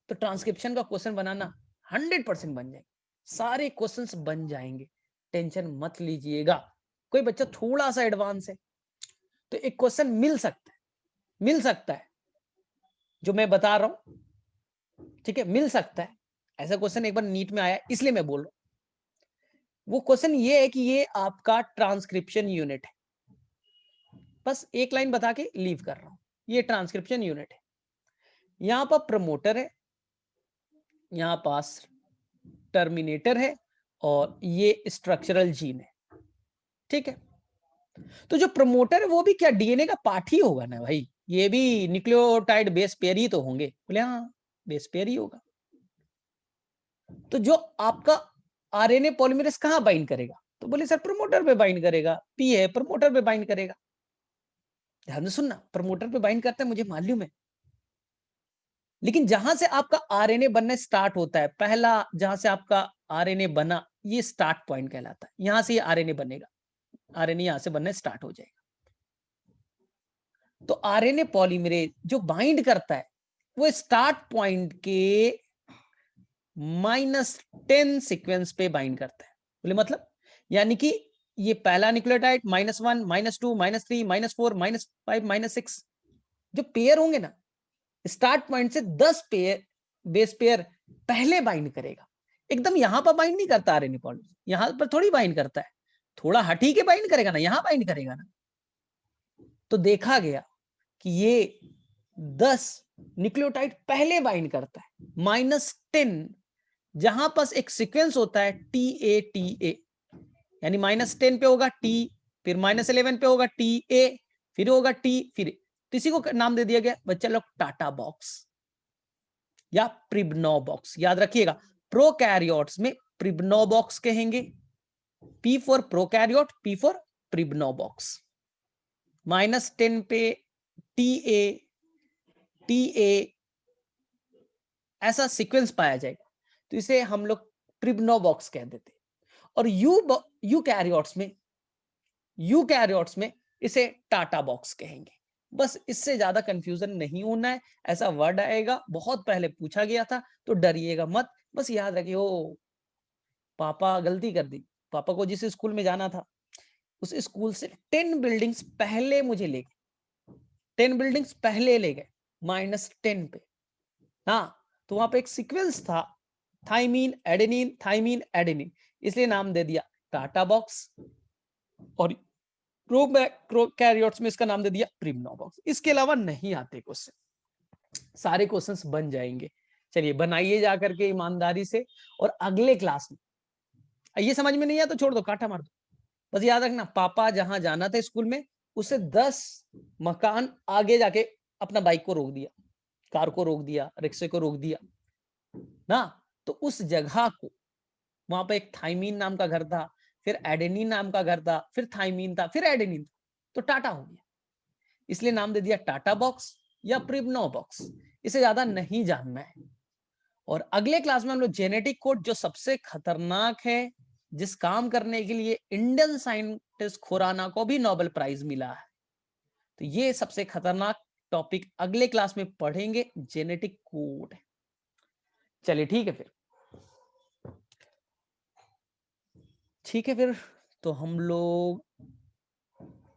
तो ट्रांसक्रिप्शन का क्वेश्चन बनाना 100% बन जाएंगे, सारे क्वेश्चंस बन जाएंगे, टेंशन मत लीजिएगा। कोई बच्चा थोड़ा सा एडवांस है तो एक क्वेश्चन मिल सकता है, मिल सकता है जो मैं बता रहा हूं, ठीक है, मिल सकता है। ऐसा क्वेश्चन एक बार नीट में आया इसलिए मैं बोल रहा हूं। वो क्वेश्चन ये है कि ये आपका ट्रांसक्रिप्शन यूनिट है, बस एक लाइन बता के लीव कर रहा हूं, ये ट्रांसक्रिप्शन यूनिट है। यहां पर प्रमोटर है, यहां पास टर्मिनेटर है, और ये स्ट्रक्चरल जीन है, ठीक है। तो जो प्रमोटर है वो भी क्या डीएनए का पार्ट ही होगा ना भाई, ये भी न्यूक्लियोटाइड बेस पेयर ही तो होंगे, बोले हाँ बेस पेयर ही होगा। तो जो आपका आरएनए पॉलीमरेज कहां बाइंड करेगा, तो बोले सर प्रमोटर पे बाइंड करेगा, पी है प्रमोटर पे बाइंड करेगा। ध्यान से सुनना, प्रमोटर पे बाइंड करता है मुझे मालूम है, लेकिन जहां से आपका आरएनए बनना स्टार्ट होता है, पहला जहां से आपका आरएनए बना, ये स्टार्ट पॉइंट कहलाता है, यहां से ये आरएनए बनेगा, आरएनए यहां से बनना स्टार्ट हो जाएगा। तो आरएनए पॉलीमरेज जो बाइंड करता है वो स्टार्ट पॉइंट के -10 सीक्वेंस पे बाइंड करता है, बोले मतलब, यानी कि ये पहला न्यूक्लियोटाइड -1 -2 -3 -4 -5 -6 जो पेयर होंगे ना, स्टार्ट पॉइंट से 10 पेयर बेस पेयर पहले बाइंड करेगा। एकदम यहां पर बाइंड नहीं करता आरएनए पॉलीमरेज, यहां पर थोड़ी बाइंड करता है, थोड़ा हटी के बाइंड करेगा ना, यहां बाइंड करेगा ना। तो देखा गया कि ये 10 न्यूक्लियोटाइड पहले बाइंड करता है, -10 जहां पास एक सीक्वेंस होता है TA, यानी -10 पे होगा T, फिर -11 पे होगा TA, फिर होगा T, फिर तो इसी को नाम दे दिया गया बच्चा लोग टाटा बॉक्स या प्रिब्नो बॉक्स, याद रखिएगा। प्रोकैरियोट्स में प्रिब्नो बॉक्स कहेंगे, P for prokaryote, P for Pribnow box. -10 पे TA ऐसा सीक्वेंस पाया जाएगा, तो इसे हम लोग प्रिब्नो बॉक्स कह देते हैं। और यूकैरियोट्स में इसे टाटा बॉक्स कहेंगे। बस इससे ज्यादा कंफ्यूजन नहीं होना है, ऐसा वर्ड आएगा बहुत पहले पूछा गया था, तो डरिएगा मत, बस याद रखिए ओ पापा गलती कर दी, पापा को जिस स्कूल में जाना था उस स्कूल से 10 बिल्डिंग्स पहले मुझे ले गए, 10 बिल्डिंग्स पहले ले गए -10 पे, हाँ। तो वहां पे एक सीक्वेंस था थाइमीन एडेनिन, इसलिए नाम दे दिया टाटा बॉक्स, और प्रोकैरियोट्स में इसका नाम दे दिया प्रिमनो बॉक्स। इसके अलावा नहीं आते क्वेश्चन, सारे क्वेश्चंस बन जाएंगे। चलिए बनाइए जा करके ईमानदारी से, और अगले क्लास में ये समझ में नहीं आया तो छोड़ दो, काटा मार दो। बस याद रखना, पापा जहां जाना था स्कूल में, उससे 10 मकान आगे जाके अपना बाइक को रोक दिया, कार को रोक दिया, रिक्शे को रोक दिया ना, तो उस जगह को, वहां पे एक थाइमीन नाम का घर था, फिर एडेनिन नाम का घर था, फिर थाइमीन था, फिर एडेनिन था, तो टाटा हो गया, इसलिए नाम दे दिया टाटा बॉक्स या प्रिमनो बॉक्स। इसे ज्यादा नहीं जानना है। और अगले क्लास में हम लोग जेनेटिक कोड, जो सबसे खतरनाक है, जिस काम करने के लिए इंडियन साइंटिस्ट खुराना को भी नोबेल प्राइज मिला है, तो ये सबसे खतरनाक टॉपिक अगले क्लास में पढ़ेंगे, जेनेटिक कोड। चलिए ठीक है फिर, ठीक है फिर, तो हम लोग